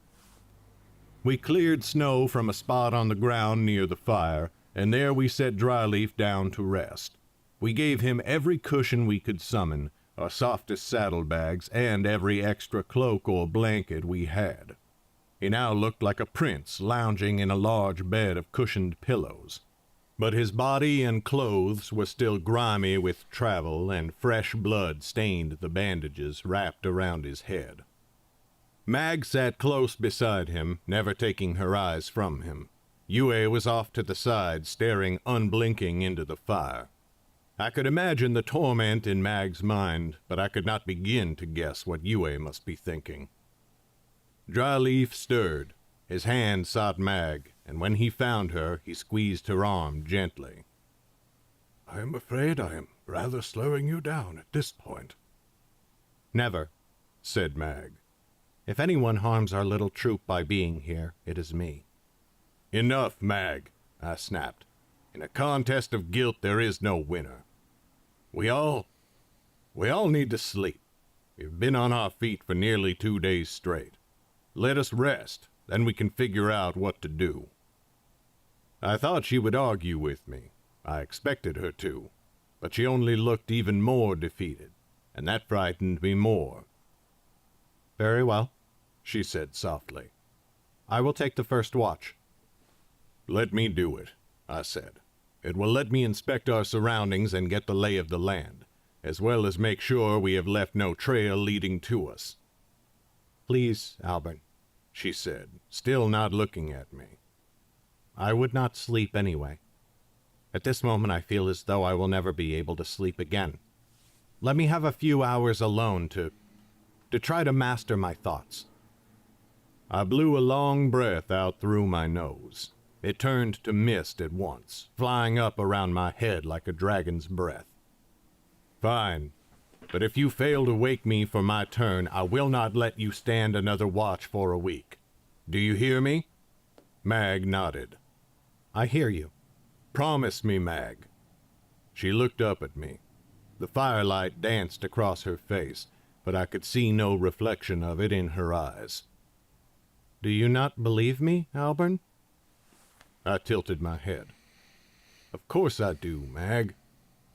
We cleared snow from a spot on the ground near the fire, and there we set Dryleaf down to rest. We gave him every cushion we could summon, our softest saddlebags, and every extra cloak or blanket we had. He now looked like a prince lounging in a large bed of cushioned pillows. But his body and clothes were still grimy with travel, and fresh blood stained the bandages wrapped around his head. Mag sat close beside him, never taking her eyes from him. Yue was off to the side, staring unblinking into the fire. I could imagine the torment in Mag's mind, but I could not begin to guess what Yue must be thinking. Dryleaf stirred. His hand sought Mag, and when he found her, he squeezed her arm gently. "I am afraid I am rather slowing you down at this point." "Never," said Mag. "If anyone harms our little troop by being here, it is me." "Enough, Mag," I snapped. "In a contest of guilt there is no winner. We all need to sleep. We've been on our feet for nearly 2 days straight. Let us rest, then we can figure out what to do." I thought she would argue with me. I expected her to, but she only looked even more defeated, and that frightened me more. "Very well," she said softly. "I will take the first watch." "Let me do it," I said. "It will let me inspect our surroundings and get the lay of the land, as well as make sure we have left no trail leading to us." "Please, Albert," she said, still not looking at me. "I would not sleep anyway. At this moment I feel as though I will never be able to sleep again. Let me have a few hours alone to try to master my thoughts." I blew a long breath out through my nose. It turned to mist at once, flying up around my head like a dragon's breath. "Fine, but if you fail to wake me for my turn, I will not let you stand another watch for a week. Do you hear me?" Mag nodded. "I hear you." "Promise me, Mag." She looked up at me. The firelight danced across her face, but I could see no reflection of it in her eyes. "Do you not believe me, Albert?" I tilted my head. "Of course I do, Mag.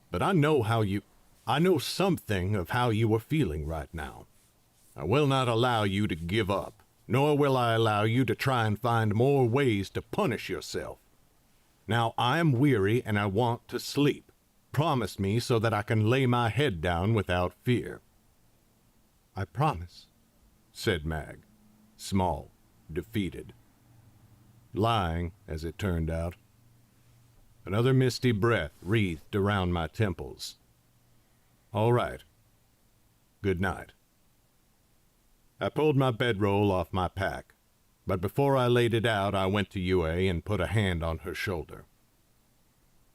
But I know something of how you are feeling right now. I will not allow you to give up, nor will I allow you to try and find more ways to punish yourself. Now I am weary and I want to sleep. Promise me so that I can lay my head down without fear." "I promise," said Mag, small, defeated. Lying, as it turned out. Another misty breath wreathed around my temples. "All right. Good night. I pulled my bedroll off my pack, but before I laid it out, I went to Yue and put a hand on her shoulder.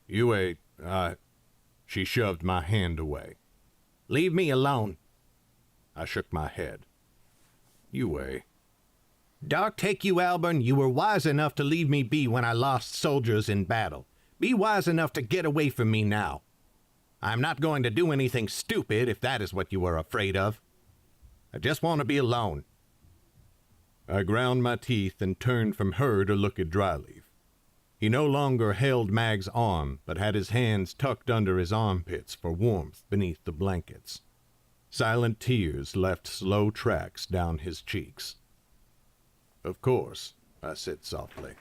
Yue, She shoved my hand away. Leave me alone. I shook my head. Yue. Dark take you, Albern. You were wise enough to leave me be when I lost soldiers in battle. Be wise enough to get away from me now. I'm not going to do anything stupid if that is what you are afraid of. I just want to be alone. I ground my teeth and turned from her to look at Dryleaf. He no longer held Mag's arm, but had his hands tucked under his armpits for warmth beneath the blankets. Silent tears left slow tracks down his cheeks. Of course, I said softly.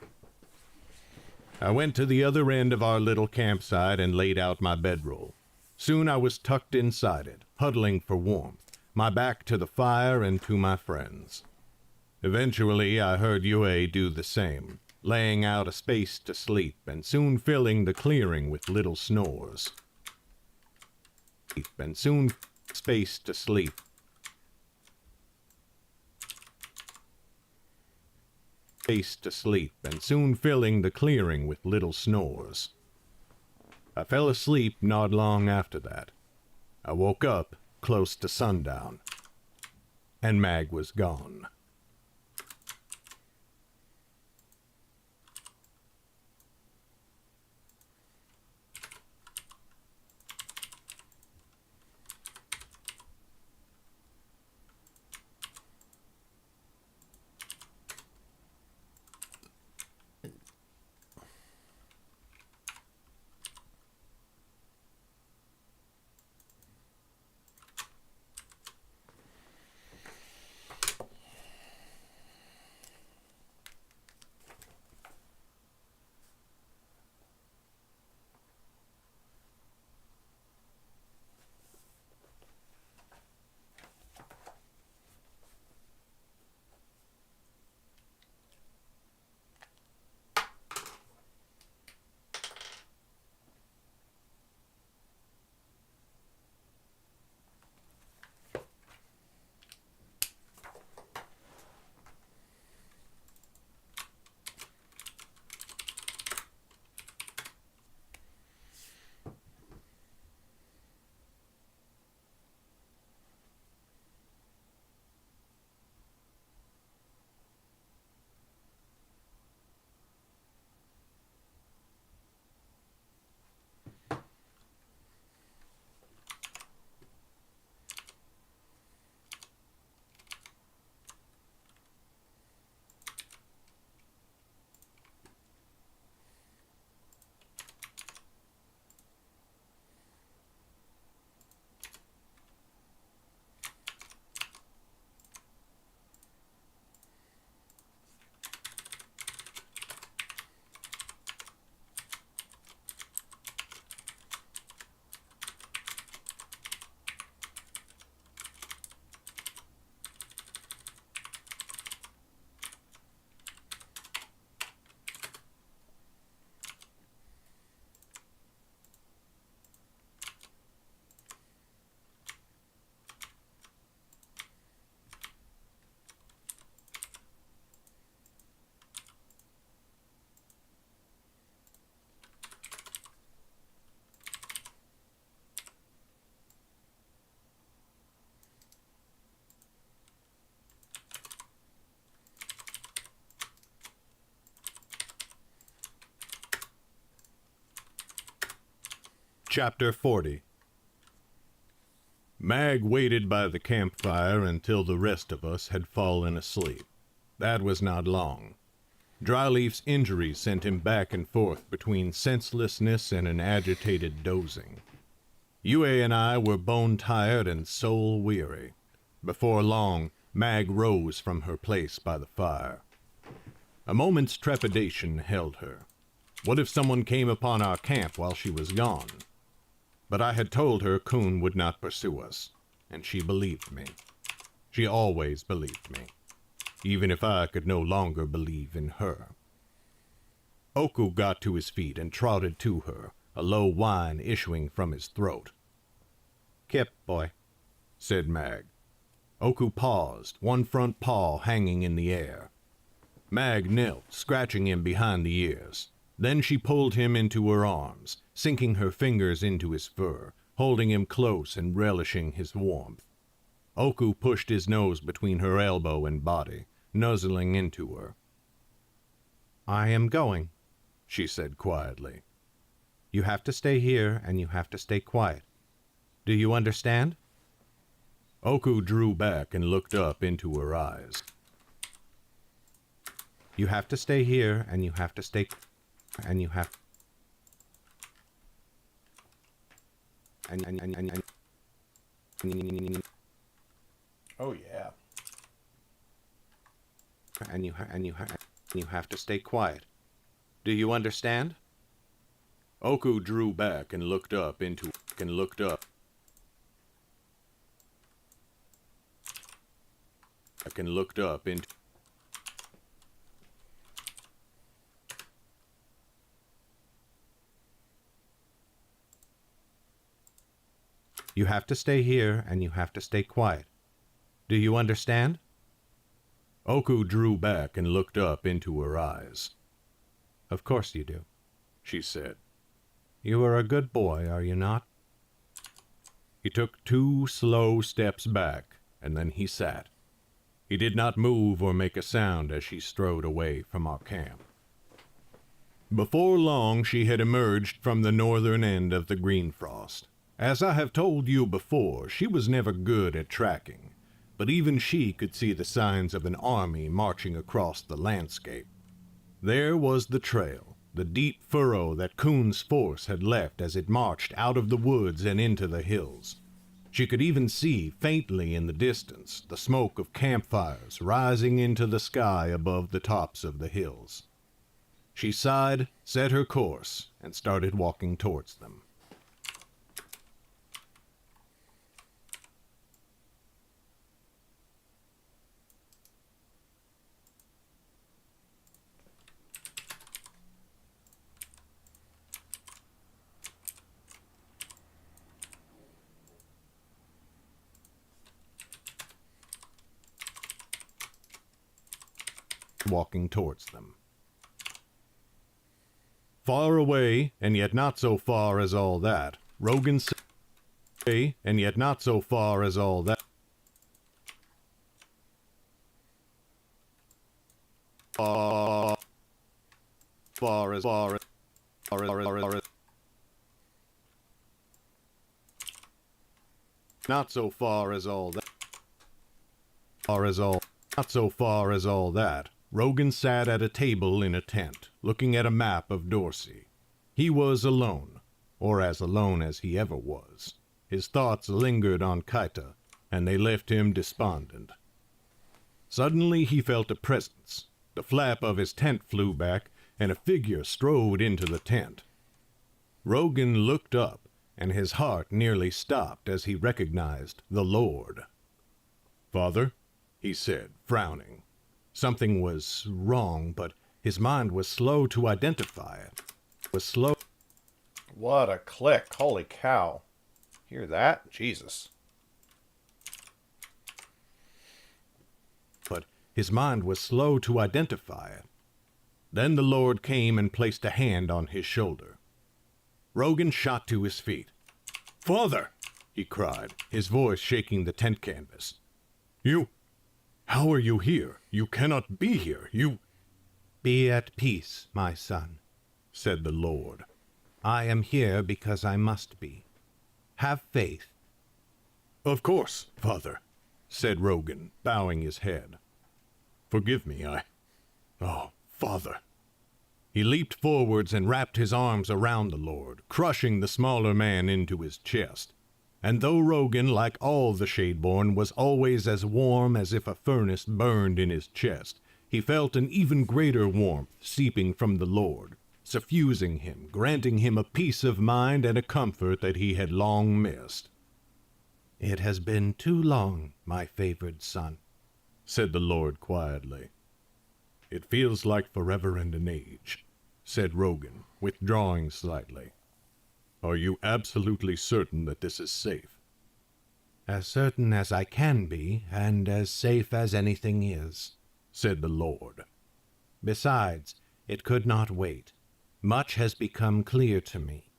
I went to the other end of our little campsite and laid out my bedroll. Soon I was tucked inside it, huddling for warmth, my back to the fire and to my friends. Eventually, I heard Yue do the same, laying out a space to sleep and soon filling the clearing with little snores. Space to sleep. Space to sleep and soon filling the clearing with little snores. I fell asleep not long after that. I woke up close to sundown, and Mag was gone. Chapter 40. Mag waited by the campfire until the rest of us had fallen asleep. That was not long. Dryleaf's injury sent him back and forth between senselessness and an agitated dozing. Yue and I were bone-tired and soul-weary. Before long, Mag rose from her place by the fire. A moment's trepidation held her. What if someone came upon our camp while she was gone? But I had told her Kun would not pursue us, and she believed me. She always believed me, even if I could no longer believe in her. Oku got to his feet and trotted to her, a low whine issuing from his throat. Kip, boy. said Mag. Oku paused, one front paw hanging in the air. Mag knelt, scratching him behind the ears. Then she pulled him into her arms, sinking her fingers into his fur, holding him close and relishing his warmth. Oku pushed his nose between her elbow and body, nuzzling into her. "I am going," she said quietly. "You have to stay here, and you have to stay quiet. Do you understand?" Oku drew back and looked up into her eyes. "You have to stay here, and you have to stay, and you have, and Oh yeah. you have to stay quiet. Do you understand?" Oku drew back and looked up into You have to stay here, and you have to stay quiet. Do you understand? Oku drew back and looked up into her eyes. "Of course you do," she said. "You are a good boy, are you not?" He took 2 slow steps back, and then he sat. He did not move or make a sound as she strode away from our camp. Before long she had emerged from the northern end of the green frost. As I have told you before, she was never good at tracking, but even she could see the signs of an army marching across the landscape. There was the trail, the deep furrow that Kuhn's force had left as it marched out of the woods and into the hills. She could even see, faintly in the distance, the smoke of campfires rising into the sky above the tops of the hills. She sighed, set her course, and started walking towards them. Far away, and yet not so far as all that, Rogan said, and yet not so far as all that. Far as not so far as all that. Not so far as all that. Rogan sat at a table in a tent, looking at a map of Dorsey. He was alone, or as alone as he ever was. His thoughts lingered on Kaita, and they left him despondent. Suddenly he felt a presence. The flap of his tent flew back, and a figure strode into the tent. Rogan looked up, and his heart nearly stopped as he recognized the Lord. "Father," he said, frowning. Something was wrong, but his mind was slow to identify it. What a click. Holy cow. Hear that? Jesus. But his mind was slow to identify it. Then the Lord came and placed a hand on his shoulder. Rogan shot to his feet. "Father!" he cried, his voice shaking the tent canvas. How are you here? You cannot be here. Be at peace, my son," said the Lord. "I am here because I must be. Have faith." "Of course, Father," said Rogan, bowing his head. "Forgive me, Oh, Father." He leaped forwards and wrapped his arms around the Lord, crushing the smaller man into his chest. And though Rogan, like all the Shadeborn, was always as warm as if a furnace burned in his chest, he felt an even greater warmth seeping from the Lord, suffusing him, granting him a peace of mind and a comfort that he had long missed. "It has been too long, my favored son," said the Lord quietly. "It feels like forever and an age," said Rogan, withdrawing slightly. "Are you absolutely certain that this is safe?" As certain as I can be, and as safe as anything is, said the Lord. Besides, it could not wait. Much has become clear to me.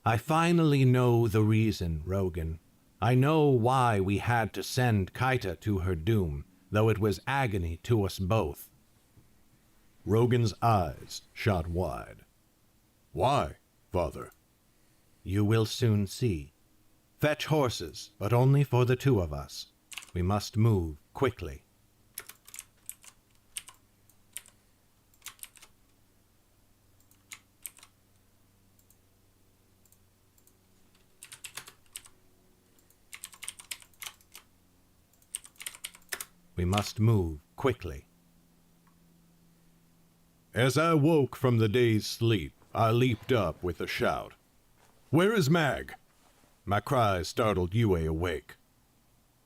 I finally know the reason, Rogan. I know why we had to send Kaita to her doom, though it was agony to us both. Rogan's eyes shot wide. Why, father? You will soon see. Fetch horses, but only for the two of us. We must move quickly. We must move quickly. As I woke from the day's sleep, I leaped up with a shout. Where is Mag? My cries startled Yue awake.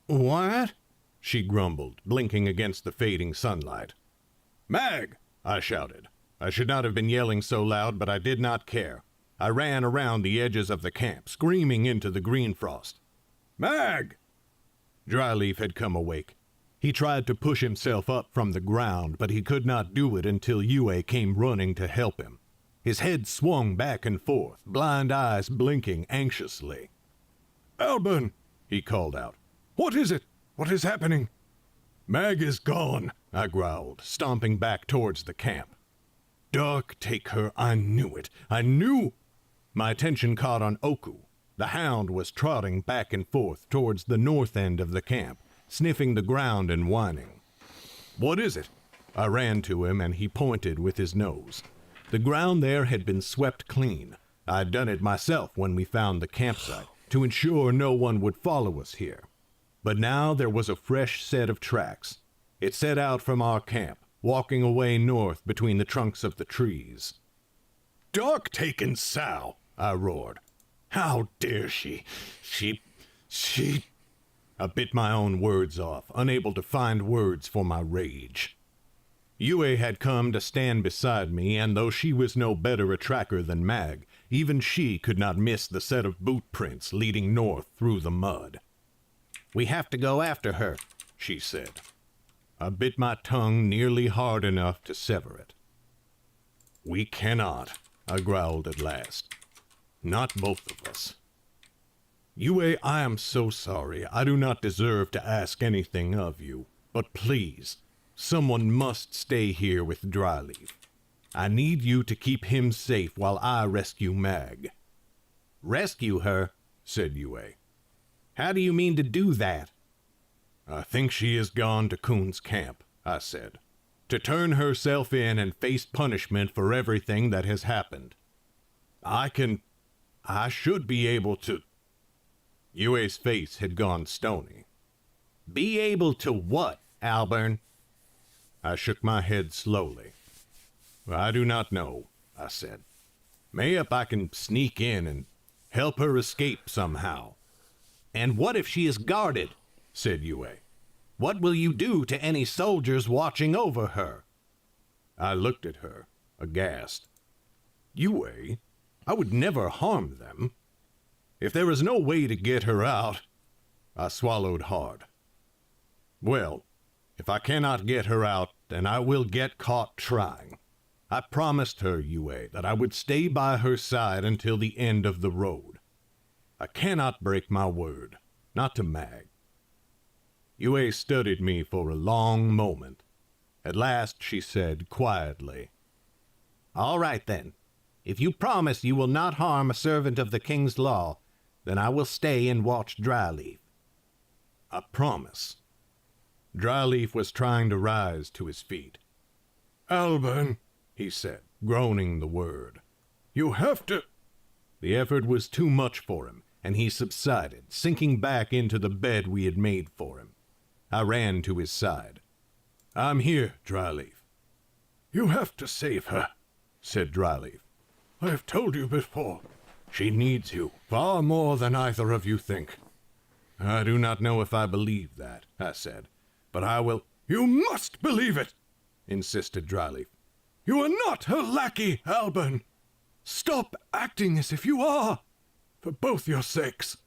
What? She grumbled, blinking against the fading sunlight. Mag! I shouted. I should not have been yelling so loud, but I did not care. I ran around the edges of the camp, screaming into the green frost. Mag! Dryleaf had come awake. He tried to push himself up from the ground, but he could not do it until Yue came running to help him. His head swung back and forth, blind eyes blinking anxiously. Alban, he called out. What is it? What is happening? Mag is gone, I growled, stomping back towards the camp. Dark take her, I knew it. I knew! My attention caught on Oku. The hound was trotting back and forth towards the north end of the camp, sniffing the ground and whining. What is it? I ran to him and he pointed with his nose. The ground there had been swept clean. I'd done it myself when we found the campsite, to ensure no one would follow us here. But now there was a fresh set of tracks. It set out from our camp, walking away north between the trunks of the trees. Dark-taken sow, I roared. How dare she? She... I bit my own words off, unable to find words for my rage. Yue had come to stand beside me, and though she was no better a tracker than Mag, even she could not miss the set of boot prints leading north through the mud. We have to go after her, she said. I bit my tongue nearly hard enough to sever it. We cannot, I growled at last. Not both of us. Yue, I am so sorry. I do not deserve to ask anything of you. But please, someone must stay here with Dryleaf. I need you to keep him safe while I rescue Mag. Rescue her? Said Yue. How do you mean to do that? I think she is gone to Kuhn's camp, I said, to turn herself in and face punishment for everything that has happened. I should be able to... Yue's face had gone stony. Be able to what, Alburn? I shook my head slowly. I do not know, I said. Mayhap I can sneak in and help her escape somehow. And what if she is guarded? Said Yue. What will you do to any soldiers watching over her? I looked at her, aghast. Yue, I would never harm them. If there is no way to get her out... I swallowed hard. Well, if I cannot get her out, then I will get caught trying. I promised her, Yue, that I would stay by her side until the end of the road. I cannot break my word, not to Mag. Yue studied me for a long moment. At last she said quietly, All right, then. If you promise you will not harm a servant of the king's law, then I will stay and watch Dryleaf. I promise. Dryleaf was trying to rise to his feet. Alburn, he said, groaning the word. You have to... The effort was too much for him, and he subsided, sinking back into the bed we had made for him. I ran to his side. I'm here, Dryleaf. You have to save her, said Dryleaf. I have told you before. She needs you far more than either of you think. I do not know if I believe that, I said, but I will... You must believe it, insisted Dryleaf. You are not her lackey, Alburn. Stop acting as if you are, for both your sakes.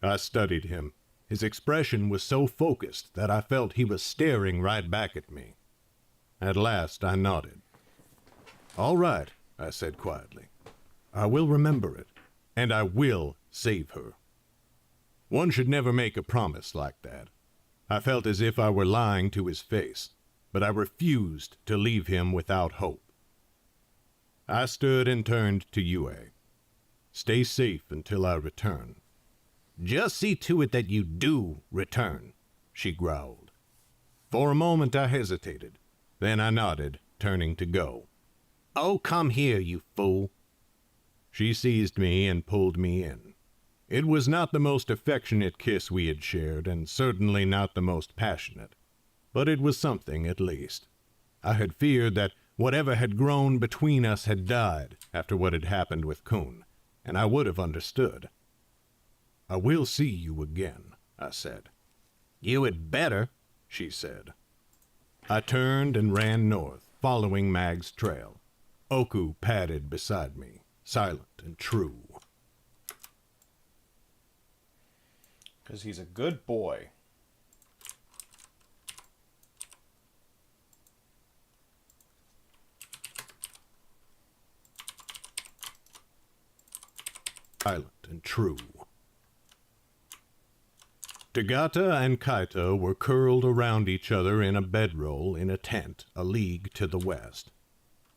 I studied him, His expression was so focused that I felt he was staring right back at me. At last I nodded. "All right," I said quietly. "I will remember it, and I will save her." One should never make a promise like that. I felt as if I were lying to his face, but I refused to leave him without hope. I stood and turned to Yue. "Stay safe until I return." "Just see to it that you do return," she growled. For a moment I hesitated. Then I nodded, turning to go. "Oh, come here, you fool." She seized me and pulled me in. It was not the most affectionate kiss we had shared, and certainly not the most passionate. But it was something, at least. I had feared that whatever had grown between us had died after what had happened with Kun, and I would have understood. "I will see you again," I said. "You had better," she said. I turned and ran north, following Mag's trail. Oku padded beside me, silent and true. Because he's a good boy. Silent and true. Tagata and Kaito were curled around each other in a bedroll in a tent a league to the west.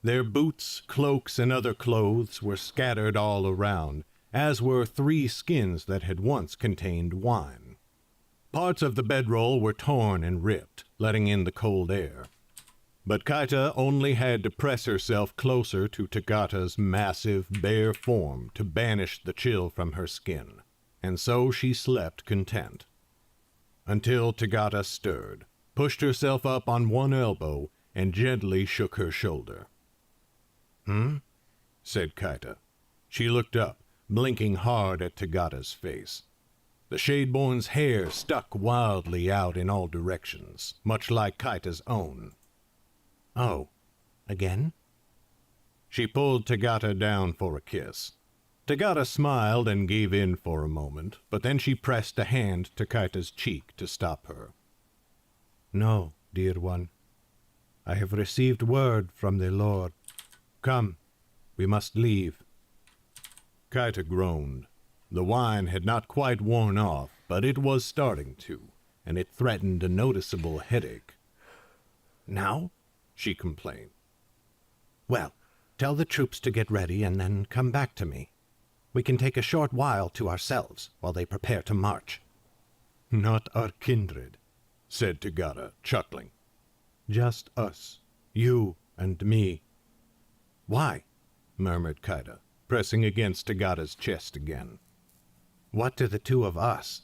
Their boots, cloaks, and other clothes were scattered all around, as were 3 skins that had once contained wine. Parts of the bedroll were torn and ripped, letting in the cold air. But Kaita only had to press herself closer to Tagata's massive, bare form to banish the chill from her skin, and so she slept content. Until Tagata stirred, pushed herself up on one elbow, and gently shook her shoulder. "Hmm?" said Kaita. She looked up, blinking hard at Tagata's face. The Shadeborn's hair stuck wildly out in all directions, much like Kaita's own. "Oh, again?" She pulled Tagata down for a kiss. Tagata smiled and gave in for a moment, but then she pressed a hand to Kaita's cheek to stop her. "No, dear one. I have received word from the Lord. Come, we must leave." Kaita groaned. The wine had not quite worn off, but it was starting to, and it threatened a noticeable headache. "Now?" she complained. "Well, tell the troops to get ready and then come back to me. We can take a short while to ourselves while they prepare to march." "Not our kindred," said Tagata, chuckling. "Just us, you and me." "Why?" murmured Kaita, pressing against Tagata's chest again. "What to the 2 of us?"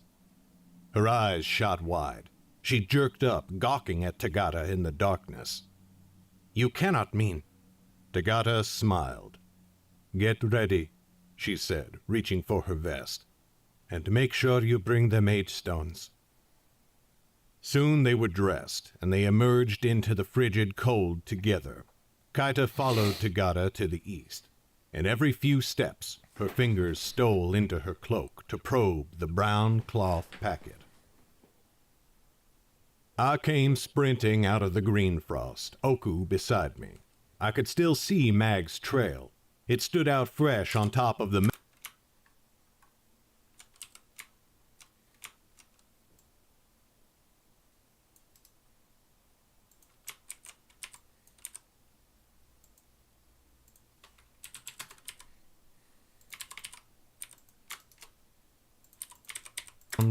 Her eyes shot wide. She jerked up, gawking at Tagata in the darkness. "You cannot mean—" Tagata smiled. "Get ready," she said, reaching for her vest. "And make sure you bring the Maidstones." Soon they were dressed, and they emerged into the frigid cold together. Kaita followed Tagata to the east, and every few steps her fingers stole into her cloak to probe the brown cloth packet. I came sprinting out of the green frost, Oku beside me. I could still see Mag's trail. It stood out fresh on top of the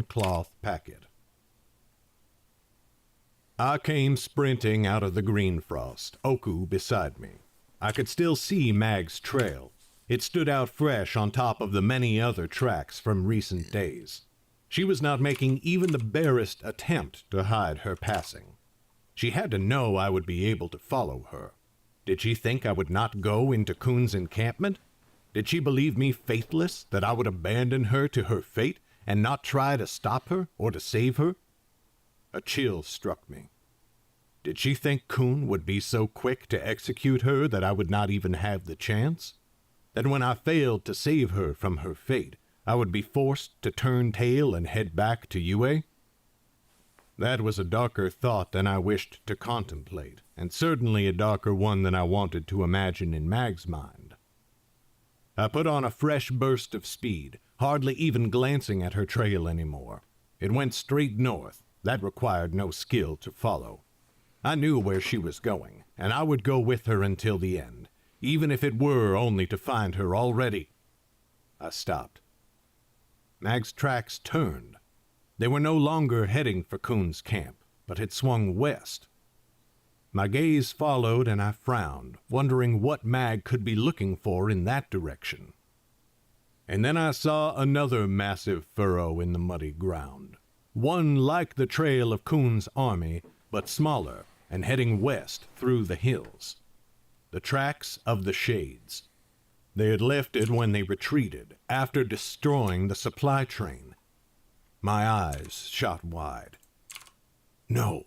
cloth packet. I came sprinting out of the green frost, Oku beside me. I could still see Mag's trail. It stood out fresh on top of the many other tracks from recent days. She was not making even the barest attempt to hide her passing. She had to know I would be able to follow her. Did she think I would not go into Kun's encampment? Did she believe me faithless, that I would abandon her to her fate and not try to stop her or to save her? A chill struck me. Did she think Kun would be so quick to execute her that I would not even have the chance? That when I failed to save her from her fate, I would be forced to turn tail and head back to Yue? That was a darker thought than I wished to contemplate, and certainly a darker one than I wanted to imagine in Mag's mind. I put on a fresh burst of speed, hardly even glancing at her trail anymore. It went straight north. That required no skill to follow. I knew where she was going, and I would go with her until the end, even if it were only to find her already. I stopped. Mag's tracks turned. They were no longer heading for Coon's camp, but had swung west. My gaze followed, and I frowned, wondering what Mag could be looking for in that direction. And then I saw another massive furrow in the muddy ground, one like the trail of Coon's army, but smaller and heading west through the hills. The tracks of the Shades. They had left it when they retreated, after destroying the supply train. My eyes shot wide. No.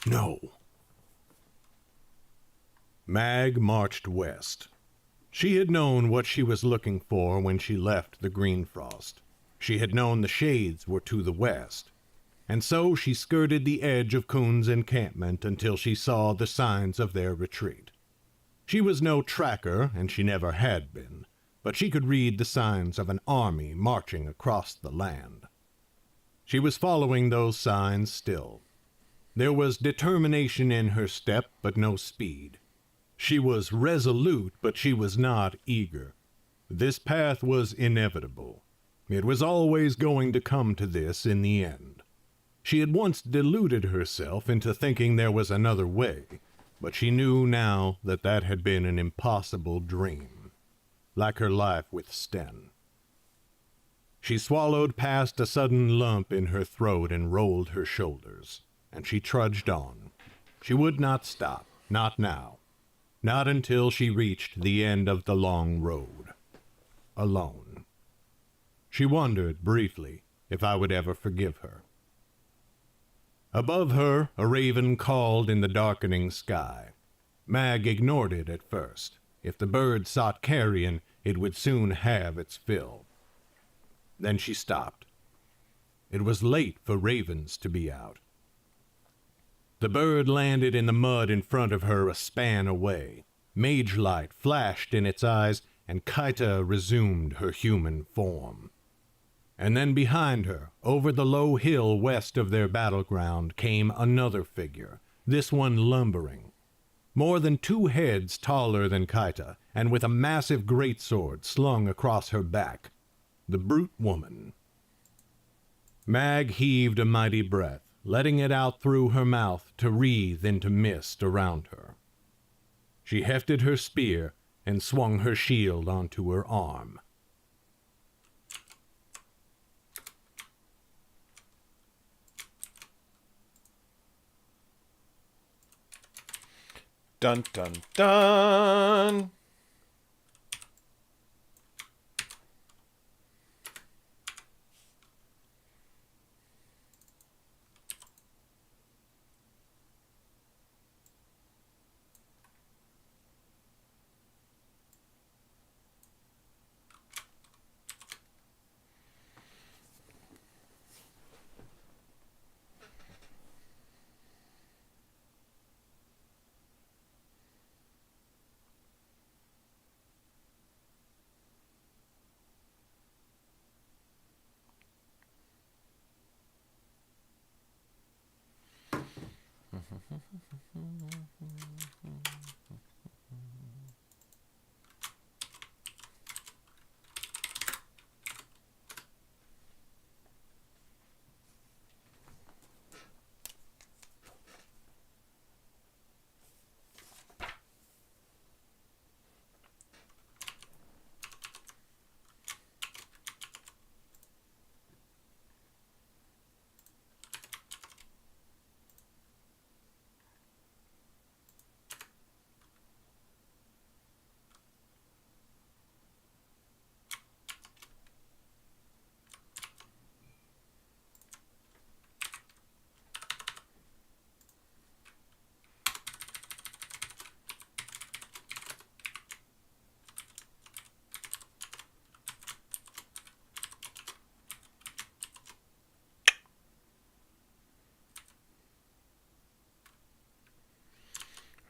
No. Mag marched west. She had known what she was looking for when she left the Green Frost. She had known the Shades were to the west, and so she skirted the edge of Coon's encampment until she saw the signs of their retreat. She was no tracker, and she never had been, but she could read the signs of an army marching across the land. She was following those signs still. There was determination in her step, but no speed. She was resolute, but she was not eager. This path was inevitable. It was always going to come to this in the end. She had once deluded herself into thinking there was another way, but she knew now that that had been an impossible dream, like her life with Sten. She swallowed past a sudden lump in her throat and rolled her shoulders, and she trudged on. She would not stop, not now, not until she reached the end of the long road, alone. She wondered, briefly, if I would ever forgive her. Above her, a raven called in the darkening sky. Mag ignored it at first. If the bird sought carrion, it would soon have its fill. Then she stopped. It was late for ravens to be out. The bird landed in the mud in front of her a span away. Mage light flashed in its eyes, and Kaita resumed her human form. And then behind her, over the low hill west of their battleground, came another figure, this one lumbering. More than 2 heads taller than Kaita, and with a massive greatsword slung across her back. The brute woman. Mag heaved a mighty breath, letting it out through her mouth to wreathe into mist around her. She hefted her spear and swung her shield onto her arm. Dun dun dun!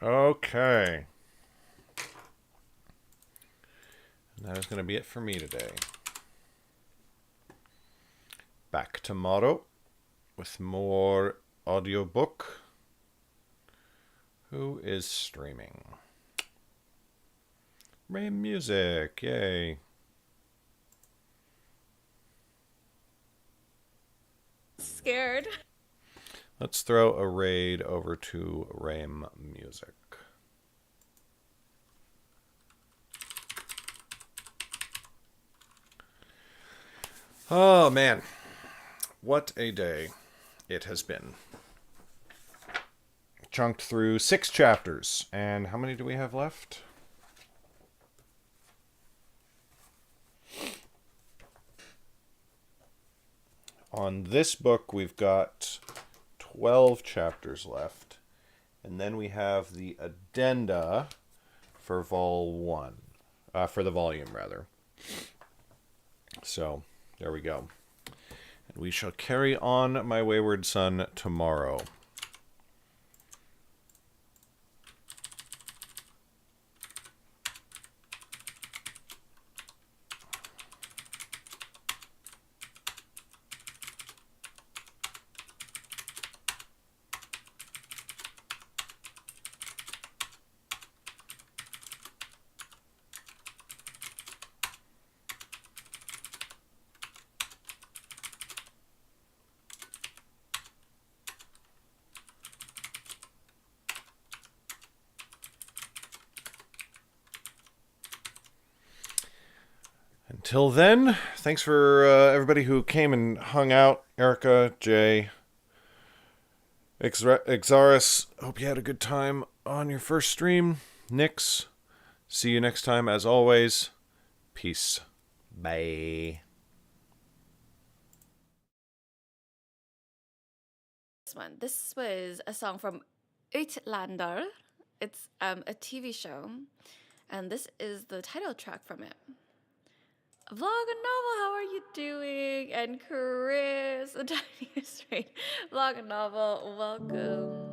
Okay. And that is going to be it for me today. Back tomorrow with more audiobook. Who is streaming? Ray Music, yay. Scared. Let's throw a raid over to Ram Music. Oh man, what a day it has been. Chunked through 6 chapters, and how many do we have left? On this book, we've got 12 chapters left. And then we have the addenda for Vol 1. For the volume, rather. So, there we go. And we shall carry on My Wayward Son tomorrow. Until then, thanks for everybody who came and hung out. Erica, Jay, Exaris, hope you had a good time on your first stream. Nix, see you next time as always. Peace. Bye. This was a song from Uitlander. It's a TV show, and this is the title track from it. VlogaNovel, how are you doing? And Chris, the tiniest rain. VlogaNovel, welcome.